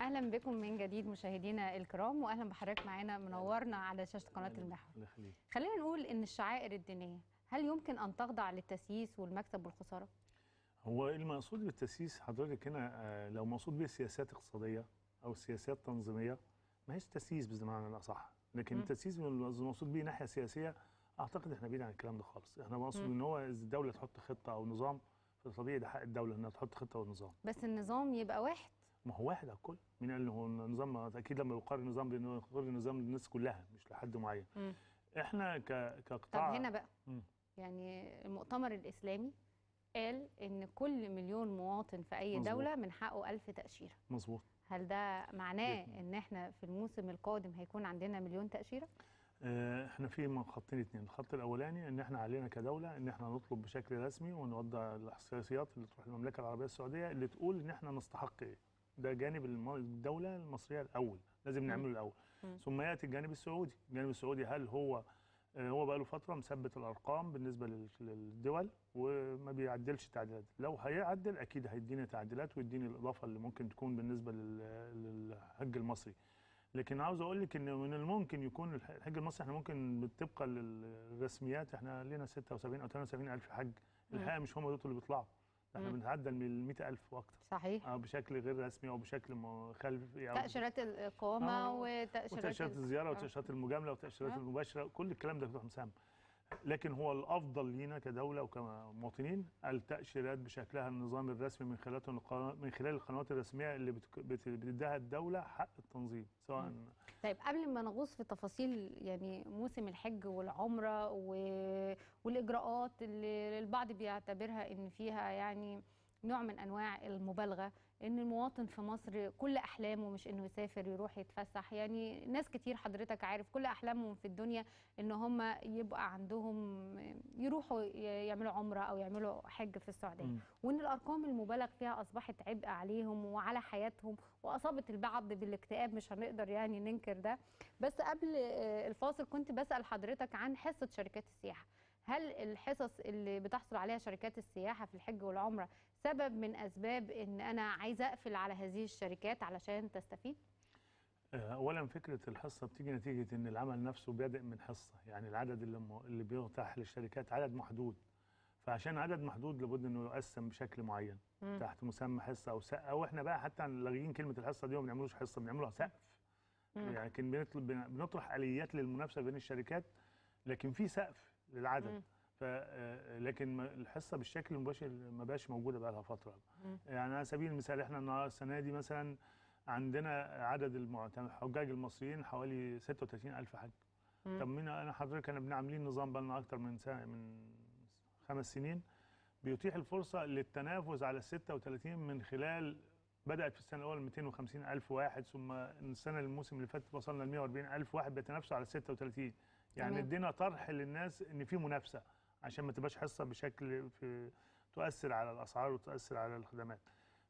اهلا بكم من جديد مشاهدينا الكرام، واهلا بحضرتك معانا منورنا على شاشه قناه المحور. خلينا نقول ان الشعائر الدينيه هل يمكن ان تخضع للتسييس والمكسب والخساره؟
هو المقصود بالتسييس حضرتك هنا لو مقصود به سياسات اقتصاديه او سياسات تنظيميه ما هيش تسييس بمعنى الاصح، لكن التسييس المقصود به ناحيه سياسيه اعتقد احنا بعيد عن الكلام ده خالص. احنا مقصود ان هو الدوله تحط خطه او نظام، فطبيعي ده حق الدوله انها تحط خطه ونظام.
بس النظام يبقى واحد.
ما هو واحد على الكل. مين قال ان هو النظام؟ اكيد لما يقرر النظام بانه يقرر النظام للناس كلها مش لحد معين. احنا كقطاع.
طب هنا بقى يعني المؤتمر الاسلامي قال ان كل مليون مواطن في اي
مزبوط.
دوله من حقه 1000 تاشيره.
مظبوط.
هل ده معناه ان احنا في الموسم القادم هيكون عندنا مليون تاشيره؟
احنا في خطين اتنين. الخط الاولاني ان احنا علينا كدوله ان احنا نطلب بشكل رسمي ونوضع الاحصائيات اللي تروح للمملكه العربيه السعوديه اللي تقول ان احنا نستحق ايه. ده جانب الدوله المصريه الاول لازم نعمله الاول. ثم ياتي الجانب السعودي. الجانب السعودي هل هو بقى له فتره مثبت الارقام بالنسبه للدول وما بيعدلش تعديلات. لو هيعدل اكيد هيدينا تعديلات ويديني الاضافه اللي ممكن تكون بالنسبه للحج المصري. لكن عاوز اقول لك ان من الممكن يكون الحج المصري احنا ممكن طبقا للرسميات احنا لنا 76 او 78 الف حج. الحقيقه مش هم دول اللي بيطلعوا، احنا بنتعدى ال 100,000 واكثر.
صحيح.
بشكل غير رسمي او بشكل مخالف.
تاشيرات الاقامه وتاشيرات
الزياره وتاشيرات المجامله وتاشيرات المباشره، كل الكلام ده مسمى. لكن هو الافضل لينا كدوله وكمواطنين التاشيرات بشكلها النظام الرسمي من خلال القنوات الرسميه اللي بتديها الدوله حق التنظيم سواء.
طيب قبل ما نغوص في تفاصيل يعني موسم الحج والعمره والاجراءات اللي البعض بيعتبرها ان فيها يعني نوع من انواع المبالغه، ان المواطن في مصر كل احلامه مش انه يسافر يروح يتفسح، يعني ناس كتير حضرتك عارف كل احلامهم في الدنيا ان هم يبقى عندهم يروحوا يعملوا عمره او يعملوا حج في السعوديه، وان الارقام المبالغ فيها اصبحت عبء عليهم وعلى حياتهم واصابت البعض بالاكتئاب، مش هنقدر يعني ننكر ده. بس قبل الفاصل كنت بسال حضرتك عن حصه شركات السياحه. هل الحصص اللي بتحصل عليها شركات السياحه في الحج والعمره سبب من اسباب ان انا عايزه اقفل على هذه الشركات علشان تستفيد؟
اولا فكره الحصه بتيجي نتيجه ان العمل نفسه بادئ من حصه، يعني العدد اللي بيتاح للشركات عدد محدود، فعشان عدد محدود لابد انه يقسم بشكل معين تحت مسمى حصه او سقف، او احنا بقى حتى لاغيين كلمه الحصه دي وما بنعملوش حصه، بنعملها سقف. يعني بنطرح اليات للمنافسه بين الشركات، لكن في سقف للعدد. لكن الحصه بالشكل المباشر ما بقاش موجوده بقى لها فتره. يعني على سبيل المثال احنا السنه دي مثلا عندنا عدد الحجاج المصريين حوالي 36,000 حج. طب انا حضرتك كنا عاملين نظام بقى لنا اكتر من سنه، من 5 سنين، بيتيح الفرصه للتنافس على ال 36 من خلال، بدات في السنه الاولى 250,000 واحد، ثم السنه الموسم اللي فات وصلنا ل 140,000 واحد بيتنافسوا على ال 36. يعني ادينا طرح للناس ان في منافسه، عشان ما تبقاش حصه بشكل تؤثر على الاسعار وتؤثر على الخدمات.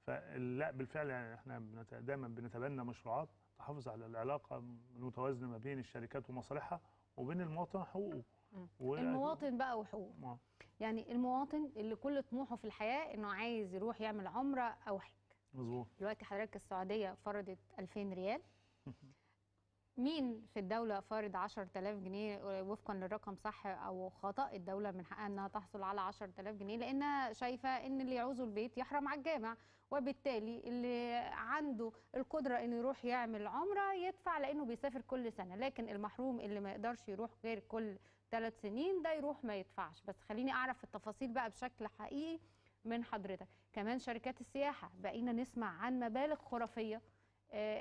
فلا بالفعل يعني احنا دايما بنتبنى مشروعات تحافظ على العلاقه المتوازنه ما بين الشركات ومصالحها وبين المواطن حقوقه.
المواطن بقى وحقوقه. يعني المواطن اللي كل طموحه في الحياه انه عايز يروح يعمل عمره او حج.
مظبوط.
دلوقتي حضرتك السعوديه فرضت 2000 ريال. مين في الدولة فارض 10,000 جنيه وفقا للرقم، صح أو خطأ؟ الدولة من حقها أنها تحصل على 10,000 جنيه لأنها شايفة أن اللي يعوزه البيت يحرم على الجامع، وبالتالي اللي عنده القدرة أنه يروح يعمل عمرة يدفع لأنه بيسافر كل سنة، لكن المحروم اللي ما يقدرش يروح غير كل 3 سنين ده يروح ما يدفعش. بس خليني أعرف التفاصيل بقى بشكل حقيقي من حضرتك. كمان شركات السياحة بقينا نسمع عن مبالغ خرافية،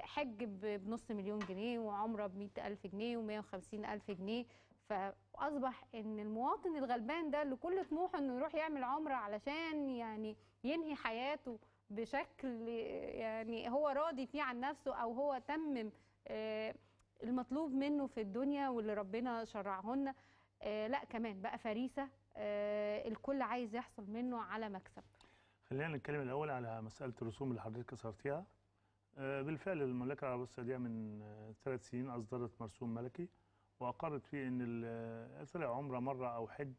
حج بنص مليون جنيه، وعمره ب100,000 جنيه و150,000 جنيه. فأصبح إن المواطن الغلبان ده اللي كل طموحه إنه يروح يعمل عمرة علشان يعني ينهي حياته بشكل يعني هو راضي فيه عن نفسه، أو هو تمم المطلوب منه في الدنيا واللي ربنا شرعه لنا، لا كمان بقى فريسة الكل عايز يحصل منه على مكسب.
خلينا نتكلم الأول على مسألة الرسوم اللي حضرتك كسرتيها. بالفعل المملكة العربية السعودية من 3 سنين أصدرت مرسوم ملكي، وأقرت فيه إن اللي طلع عمرة مرة أو حج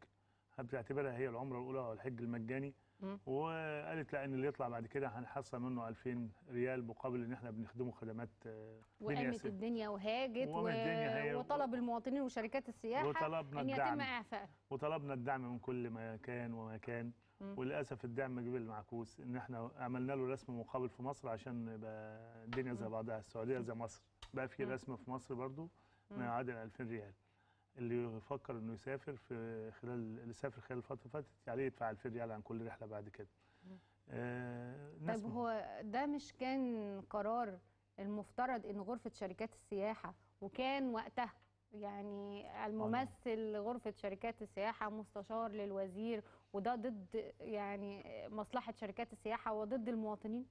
بتعتبرها هي العمرة الأولى أو الحج المجاني. وقالت لا، إن اللي يطلع بعد كده هنحصل منه 2000 ريال مقابل إن إحنا بنخدمه خدمات
وقامت الدنيا وهاجت وطلب المواطنين وشركات السياحة أن يتم إعفاء،
وطلبنا الدعم من كل مكان ومكان. وللاسف الدعم جه بالمعكوس، ان احنا عملنا له رسم مقابل في مصر عشان يبقى الدنيا زي بعضها، السعوديه زي مصر، بقى في رسم في مصر برضو ما يعادل 2000 ريال. اللي يفكر انه يسافر اللي سافر خلال الفتره اللي فاتت عليه يدفع 2000 ريال عن كل رحله بعد كده.
طيب هو ده مش كان قرار المفترض ان غرفه شركات السياحه، وكان وقتها يعني الممثل غرفة شركات السياحة مستشار للوزير، وده ضد يعني مصلحة شركات السياحة وضد المواطنين؟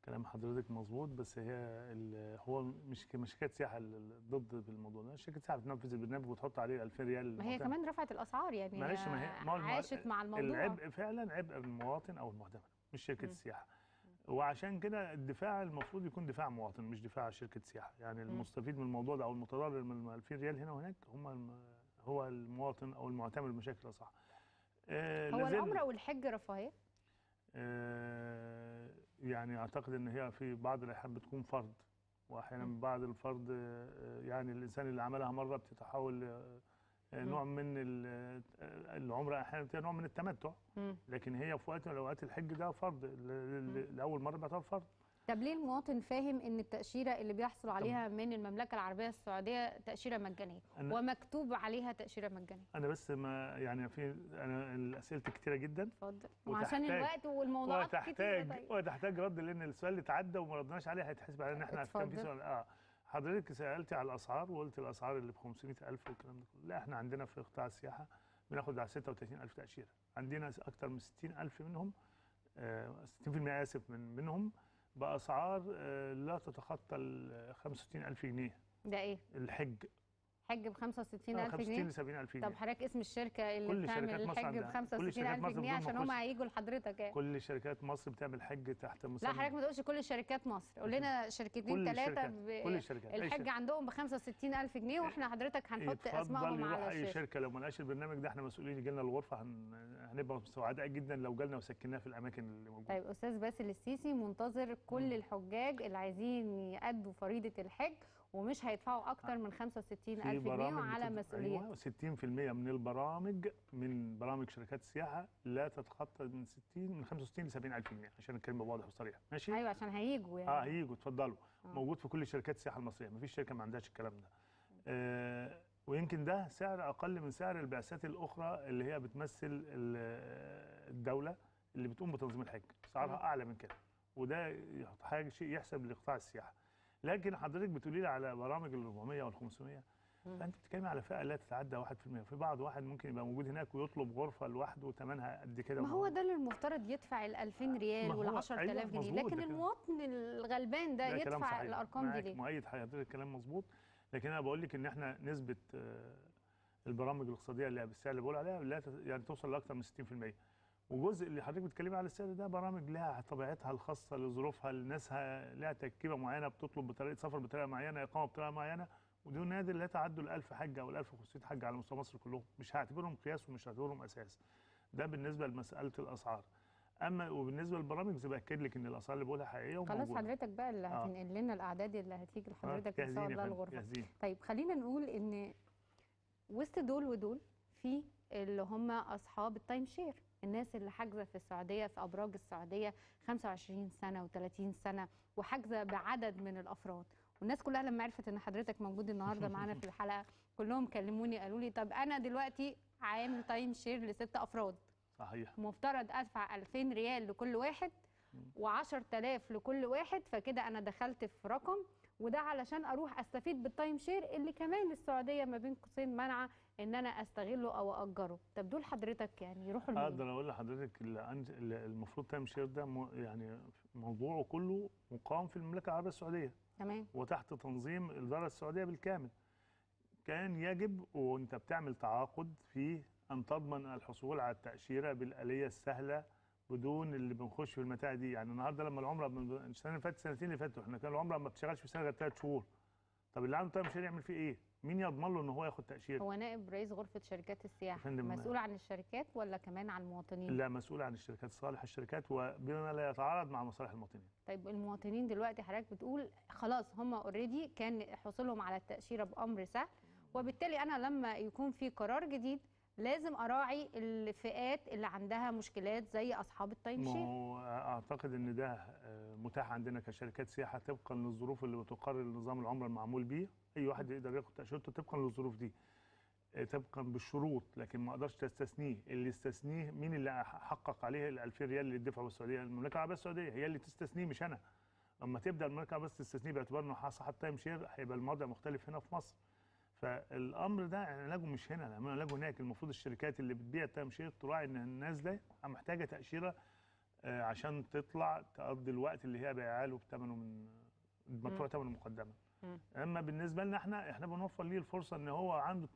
كلام حضرتك مظبوط، بس هو مش شركات سياحة ضد بالموضوع ده، شركة السياحة بتنفذ البرنامج وتحط عليه 2000 ريال.
ما هي كمان رفعت الأسعار، يعني
معلش، ما هي
عاشت مع الموضوع.
العبء فعلا عبء المواطن أو المعتمد، مش شركة السياحة. وعشان كده الدفاع المفروض يكون دفاع مواطن مش دفاع شركه سياحه. يعني المستفيد من الموضوع ده او المتضرر من 2000 ريال هنا وهناك هو المواطن او المعتمد بشكل صح.
هو العمره والحج رفاهيه؟
يعني اعتقد ان هي في بعض الاحيان بتكون فرض، واحيانا بعد الفرض يعني الانسان اللي عملها مره بتتحول نوع من العمره، احيانا نوع من التمتع. لكن هي في وقت من اوقات الحج ده فرض، لاول مره بيعتبر فرض.
طب ليه المواطن فاهم ان التاشيره اللي بيحصل عليها من المملكه العربيه السعوديه تاشيره مجانيه ومكتوب عليها تاشيره مجانيه؟
انا بس ما يعني انا اسئلتي كتيره جدا.
اتفضل. وعشان الوقت والموضوعات كتيره.
وتحتاج رد، لان السؤال اللي اتعدى وما ردناش عليه هيتحسب علينا ان احنا كان في سؤال. حضرتك سالتي على الاسعار وقلت الاسعار اللي ب 500,000 والكلام ده كله. لا، احنا عندنا في قطاع السياحه بناخد على 36,000 تاشيره، عندنا اكثر من 60,000 منهم 60% اسف منهم باسعار لا تتخطى ال 65,000 جنيه.
ده ايه؟
الحج
حج ب 65,000 جنيه؟
65 ل 70,000 جنيه.
طب حضرتك اسم الشركه اللي بتعمل الحج ب 65,000 جنيه عشان هم هيجوا لحضرتك يعني؟
كل شركات مصر بتعمل حج تحت مسمى.
لا حضرتك ما تقولش كل شركات مصر، قول لنا شركتين ثلاثه
كل الشركات
الحج عندهم ب 65,000 جنيه، واحنا حضرتك هنحط اسمائهم على الشاشه.
اي شركه لو ما لقاش البرنامج ده احنا مسؤولين يجي لنا الغرفه، هنبقى سعداء جدا لو جالنا وسكناه في الاماكن اللي موجوده.
طيب استاذ باسل السيسي منتظر كل الحجاج اللي عايزين يأدوا فريضه الحج ومش هيدفعوا اكتر من 65,000 بيه على مسؤوليات.
أيوة 60% من البرامج من برامج شركات السياحه لا تتخطى من 65 ل 70,000 جنيه عشان الكلمه واضح وصريح. ماشي؟
ايوه عشان هيجوا يعني.
هيجوا اتفضلوا. موجود في كل شركات السياحه المصريه، مفيش شركه ما عندهاش الكلام ده. ويمكن ده سعر اقل من سعر البعثات الاخرى اللي هي بتمثل الدوله اللي بتقوم بتنظيم الحج، سعرها اعلى من كده، وده حاجه شيء يحسب لقطاع السياحه. لكن حضرتك بتقولي لي على برامج ال 400 وال 500، فانت بتتكلمي على فئه لا تتعدى 1%، في بعض واحد ممكن يبقى موجود هناك ويطلب غرفه لوحده ثمنها قد كده.
ما هو ده اللي المفترض يدفع ال 2000 ريال وال 10,000 جنيه، لكن المواطن الغلبان ده يدفع الارقام دي ليه؟
مؤيد حضرتك الكلام مظبوط، لكن انا بقول لك ان احنا نسبه البرامج الاقتصاديه اللي بالسعر اللي بقول عليها لا يعني توصل لاكثر من 60%. وجزء اللي حضرتك بتتكلمي على السعر ده برامج لها طبيعتها الخاصه لظروفها، لناسها لها تركيبه معينه، بتطلب بطريقه سفر بطريقه معينه، اقامه بطريقه معينه، ودي نادر لا تعدوا ال 1000 حجه او ال 1500 حجه على مستوى مصر كلهم، مش هعتبرهم قياس ومش هعتبرهم اساس. ده بالنسبه لمساله الاسعار. اما وبالنسبه للبرامج زي باكد لك ان الاسعار اللي بقولها حقيقيه وموجوده.
خلاص حضرتك بقى اللي هتنقل لنا الاعداد اللي هتيجي لحضرتك ان شاء الله الغرفه. طيب خلينا نقول ان وسط دول ودول في اللي هم اصحاب التايم شير، الناس اللي حاجزه في السعوديه في ابراج السعوديه 25 سنه و30 سنه وحاجزه بعدد من الافراد، والناس كلها لما عرفت ان حضرتك موجود النهارده معانا في الحلقه كلهم كلموني قالوا لي طب انا دلوقتي عامل تايم شير ل6 افراد.
صحيح.
مفترض ادفع 2000 ريال لكل واحد و10,000 لكل واحد، فكده انا دخلت في رقم، وده علشان اروح استفيد بالتايم شير اللي كمان السعوديه ما بين قوسين منعه ان انا استغله او اجره. طب دول حضرتك يعني يروحوا لمين؟
اقدر اقول لحضرتك المفروض تايم شير ده يعني موضوعه كله مقام في المملكه العربيه السعوديه.
تمام.
وتحت تنظيم الاداره السعوديه بالكامل. كان يجب وانت بتعمل تعاقد فيه ان تضمن الحصول على التاشيره بالاليه السهله بدون اللي بنخش في المتاهه دي. يعني النهارده لما العمره السنه اللي فاتت السنتين اللي فاتوا احنا كان العمره ما بتشتغلش في سنه غير 3 شهور. طب اللي عنده تايم شير يعمل فيه ايه؟ مين يضمن له ان هو ياخد تاشيره؟
هو نائب رئيس غرفه شركات السياحه مسؤول عن الشركات ولا كمان عن المواطنين؟
لا، مسؤول عن الشركات، صالح الشركات وبما لا يتعارض مع مصالح المواطنين.
طيب المواطنين دلوقتي حضرتك بتقول خلاص هم اوريدي كان حصولهم على التاشيره بامر سهل، وبالتالي انا لما يكون في قرار جديد لازم اراعي الفئات اللي عندها مشكلات زي اصحاب التايم شير.
اعتقد ان ده متاح عندنا كشركات سياحه طبقا للظروف اللي بتقرر نظام العمره المعمول بيه. اي واحد يقدر ياخد تاشيرته طبقا للظروف دي، طبقا بالشروط، لكن ما اقدرش تستثنيه. اللي استثنيه مين؟ اللي حقق عليه ال 2000 ريال اللي دفعوا السعوديه، المملكه العربيه السعوديه هي اللي تستثنيه مش انا. اما تبدا المملكه العربيه تستثنيه باعتبار انه صاحب تايم شير هيبقى الموضوع مختلف هنا في مصر. فالامر ده علاجه مش هنا، علاجه هناك. المفروض الشركات اللي بتبيع التايم شير تراعي ان الناس دي محتاجه تاشيره عشان تطلع تقضي الوقت اللي هي بايعه له بثمنه من مدفوع ثمنه مقدما. اما بالنسبه لنا احنا بنوفر ليه الفرصه ان هو عنده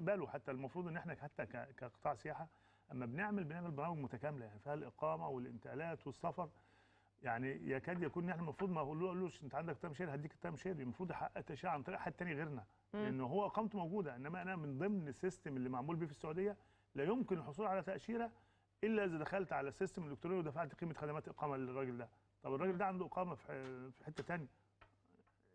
باله. حتى المفروض ان احنا حتى كقطاع سياحه اما بنعمل برامج متكامله يعني فيها الاقامه والانتقالات والسفر. يعني يكاد يكون ان احنا المفروض ما اقولوش انت عندك تايم شير هديك التايم شير، المفروض يحقق تاشيره عن طريق حد ثاني غيرنا، لان هو اقامته موجوده. انما انا من ضمن السيستم اللي معمول بيه في السعوديه لا يمكن الحصول على تاشيره الا اذا دخلت على السيستم الالكتروني ودفعت قيمه خدمات اقامه للراجل ده. طب الراجل ده عنده اقامه في حته ثانيه،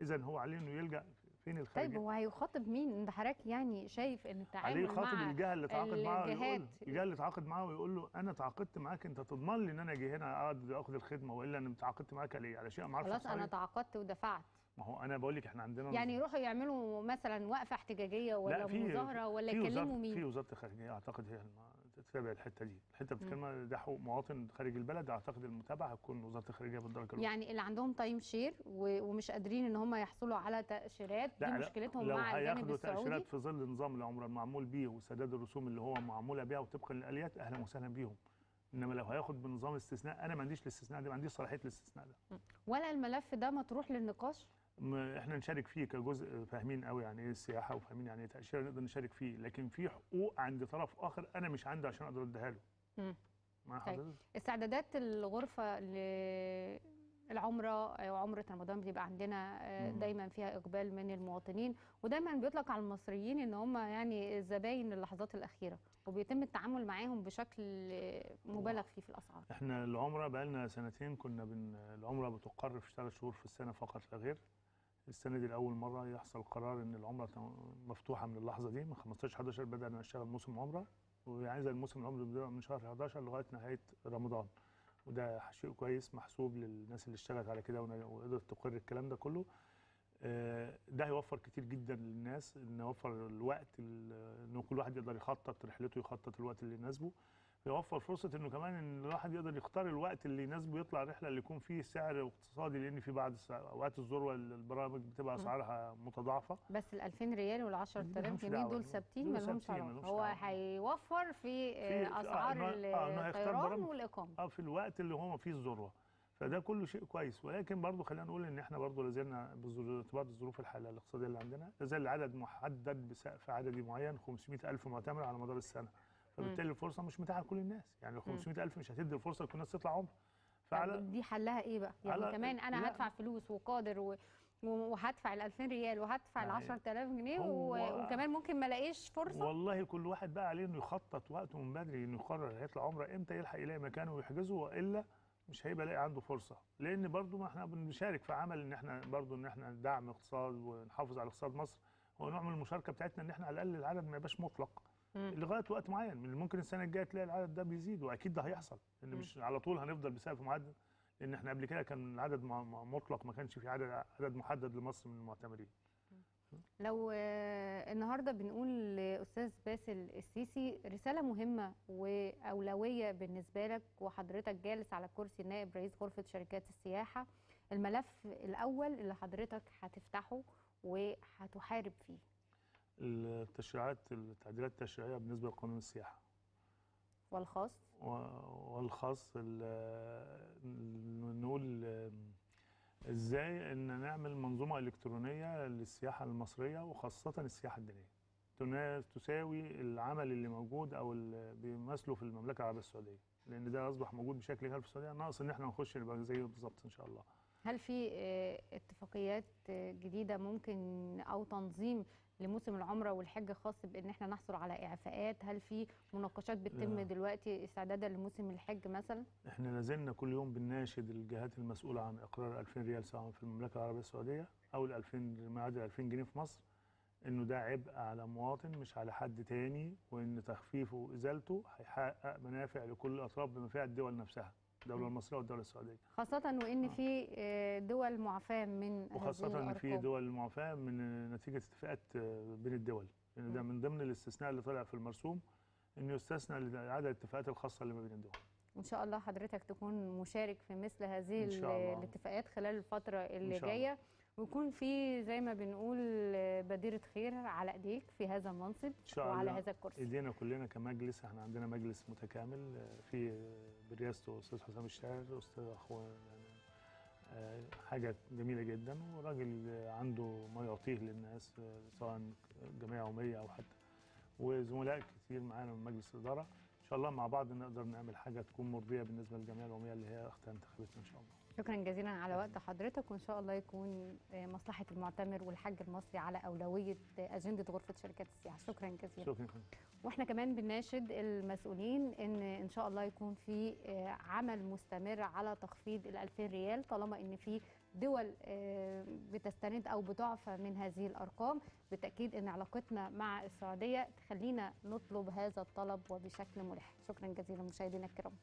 اذا هو عليه انه يلجا فين الخارجيه.
طيب هو هيخاطب مين؟ انت حضرتك يعني شايف ان التعامل
عليه يخاطب
مع
الجهه اللي تعاقد معاه الجهه اللي تعاقد معاه ويقول له انا تعاقدت معاك، انت تضمن لي ان انا اجي هنا اقعد اخد الخدمه، والا انا تعاقدت معاك ليه؟ على شيء ما اعرفش.
خلاص انا تعاقدت ودفعت.
ما هو انا بقول لك احنا عندنا
يعني يروحوا يعملوا مثلا وقفه احتجاجيه ولا مظاهره ولا يكلموا مين؟
في وزاره الخارجيه اعتقد هي تتابع الحته دي، الحته بتتكلم ده حقوق مواطن خارج البلد. اعتقد المتابعه هتكون وزاره الخارجيه بالدرجه الاولى.
يعني اللي عندهم تايم شير ومش قادرين ان هم يحصلوا على تاشيرات دي مشكلتهم مع الجانب السعودي.
لو هياخدوا تاشيرات في ظل نظام العمره المعمول بيه وسداد الرسوم اللي هو معموله بيها وطبقا للاليات اهلا وسهلا بيهم. انما لو هياخد بنظام استثناء انا ما عنديش الاستثناء ده، ما عنديش صلاحيه الاستثناء ده.
ولا الملف ده مطروح للنقاش؟
احنا نشارك فيه كجزء، فاهمين قوي يعني ايه السياحه وفاهمين يعني ايه تاشيره، نقدر نشارك فيه، لكن في حقوق عند طرف اخر انا مش عندي عشان اقدر اديها له.
مع حضرتك. طيب استعدادات الغرفه العمره او عمره رمضان بيبقى عندنا دايما فيها اقبال من المواطنين، ودايما بيطلق على المصريين ان هم يعني الزباين اللحظات الاخيره، وبيتم التعامل معاهم بشكل مبالغ فيه في الاسعار.
احنا العمره بقى لنا سنتين كنا العمره بتقر في 3 شهور في السنه فقط لا غير. السنه دي لاول مره يحصل قرار ان العمره مفتوحه من اللحظه دي، من 15/11 بدانا نشتغل موسم عمره، وعايز الموسم العمري بيبدا من شهر 11 لغايه نهايه رمضان، وده شيء كويس محسوب للناس اللي اشتغلت على كده وقدرت تقر الكلام ده كله. ده هيوفر كتير جدا للناس، ان يوفر الوقت ان كل واحد يقدر يخطط رحلته، يخطط الوقت اللي يناسبه، يوفر فرصه انه كمان ان الواحد يقدر يختار الوقت اللي يناسبه يطلع الرحله اللي يكون فيه سعر اقتصادي، لان في بعض اوقات الذروه البرامج بتبقى اسعارها متضاعفه.
بس ال 2000 ريال وال 10000 جنيه دول ثابتين،
دول
مالهمش
ثابتين،
علاقه.
مالهمش
هو
دعوة.
هيوفر في اسعار
إنه هيختار
الطيران
برامج
والاقامه
في الوقت اللي هو فيه الذروه، فده كله شيء كويس. ولكن برضه خلينا نقول ان احنا برضه لازلنا بارتباط الظروف الحاليه الاقتصاديه اللي عندنا، لازال العدد محدد بسقف عددي معين 500,000 معتمر على مدار السنه، فبالتالي الفرصه مش متاحه لكل الناس، يعني 500,000 مش هتدي الفرصه لكل الناس تطلع عمره.
طب دي حلها ايه بقى؟ يعني كمان انا هدفع فلوس وقادر وهدفع ال 2000 ريال وهدفع ال 10000 جنيه وكمان ممكن ما الاقيش فرصه.
والله كل واحد بقى عليه انه يخطط وقته من بدري، انه يقرر هيطلع عمره امتى، يلحق يلاقي مكانه ويحجزه، والا مش هيبقى لاقي عنده فرصه. لان برضو ما احنا بنشارك في عمل ان احنا برضو ان احنا ندعم اقتصاد ونحافظ على اقتصاد مصر، هو نوع من المشاركه بتاعتنا ان احنا على الاقل العدد ما يبقاش مطلق لغايه وقت معين. من ممكن السنه الجايه تلاقي العدد ده بيزيد، واكيد ده هيحصل، لان مش على طول هنفضل بسقف معدل، لان احنا قبل كده كان العدد مطلق، ما كانش في عدد محدد لمصر من المعتمرين.
لو النهارده بنقول لاستاذ باسل السيسي رساله مهمه واولويه بالنسبه لك، وحضرتك جالس على كرسي نائب رئيس غرفه شركات السياحه، الملف الاول اللي حضرتك هتفتحه وهتحارب فيه
التعديلات التشريعيه بالنسبه لقانون السياحه والخاص نقول ازاي ان نعمل منظومه الكترونيه للسياحه المصريه، وخاصه السياحه الدينيه تساوي العمل اللي موجود او اللي بيمثله في المملكه العربيه السعوديه، لان ده اصبح موجود بشكل كامل في السعوديه، ناقص ان احنا نخش نبقى زيه بالظبط ان شاء الله.
هل في اتفاقيات جديده ممكن او تنظيم لموسم العمره والحج خاص بان احنا نحصل على اعفاءات؟ هل في مناقشات بتتم دلوقتي استعدادا لموسم الحج مثلا؟
احنا لازلنا كل يوم بنناشد الجهات المسؤوله عن اقرار 2000 ريال سواء في المملكه العربيه السعوديه او ال 2000 ما يعادل 2000 جنيه في مصر، انه ده عبء على مواطن مش على حد تاني، وان تخفيفه وازالته هيحقق منافع لكل الاطراف بما فيها الدول نفسها، الدوله المصريه والدوله السعوديه،
خاصه وان في دول معفاه من
وخاصه ان في دول معفاه من نتيجه اتفاقات بين الدول، لان ده من ضمن الاستثناء اللي طلع في المرسوم، انه يستثنى عدد الاتفاقات الخاصه اللي ما بين الدول.
وان شاء الله حضرتك تكون مشارك في مثل هذه الاتفاقات خلال الفتره اللي جايه، ويكون في زي ما بنقول بديره خير على ايديك في هذا المنصب وعلى هذا الكرسي.
ايدينا كلنا كمجلس، احنا عندنا مجلس متكامل في برئاسته استاذ حسام الشاعر، استاذ اخوان، يعني حاجه جميله جدا، وراجل عنده ما يعطيه للناس سواء جمعيه عموميه او حتى، وزملاء كتير معانا من مجلس الاداره، ان شاء الله مع بعض نقدر نعمل حاجه تكون مرضيه بالنسبه للجمعيه العموميه اللي هي اختها انتخابتنا ان شاء الله.
شكرا جزيلا على وقت حضرتك، وان شاء الله يكون مصلحه المعتمر والحج المصري على اولويه اجنده غرفه شركات السياحه. شكرا جزيلا.
شكرا.
واحنا كمان بنناشد المسؤولين ان شاء الله يكون في عمل مستمر على تخفيض ال 2000 ريال، طالما ان في دول بتستند او بتعفى من هذه الارقام. بالتاكيد ان علاقتنا مع السعوديه تخلينا نطلب هذا الطلب وبشكل ملح. شكرا جزيلا مشاهدينا الكرام.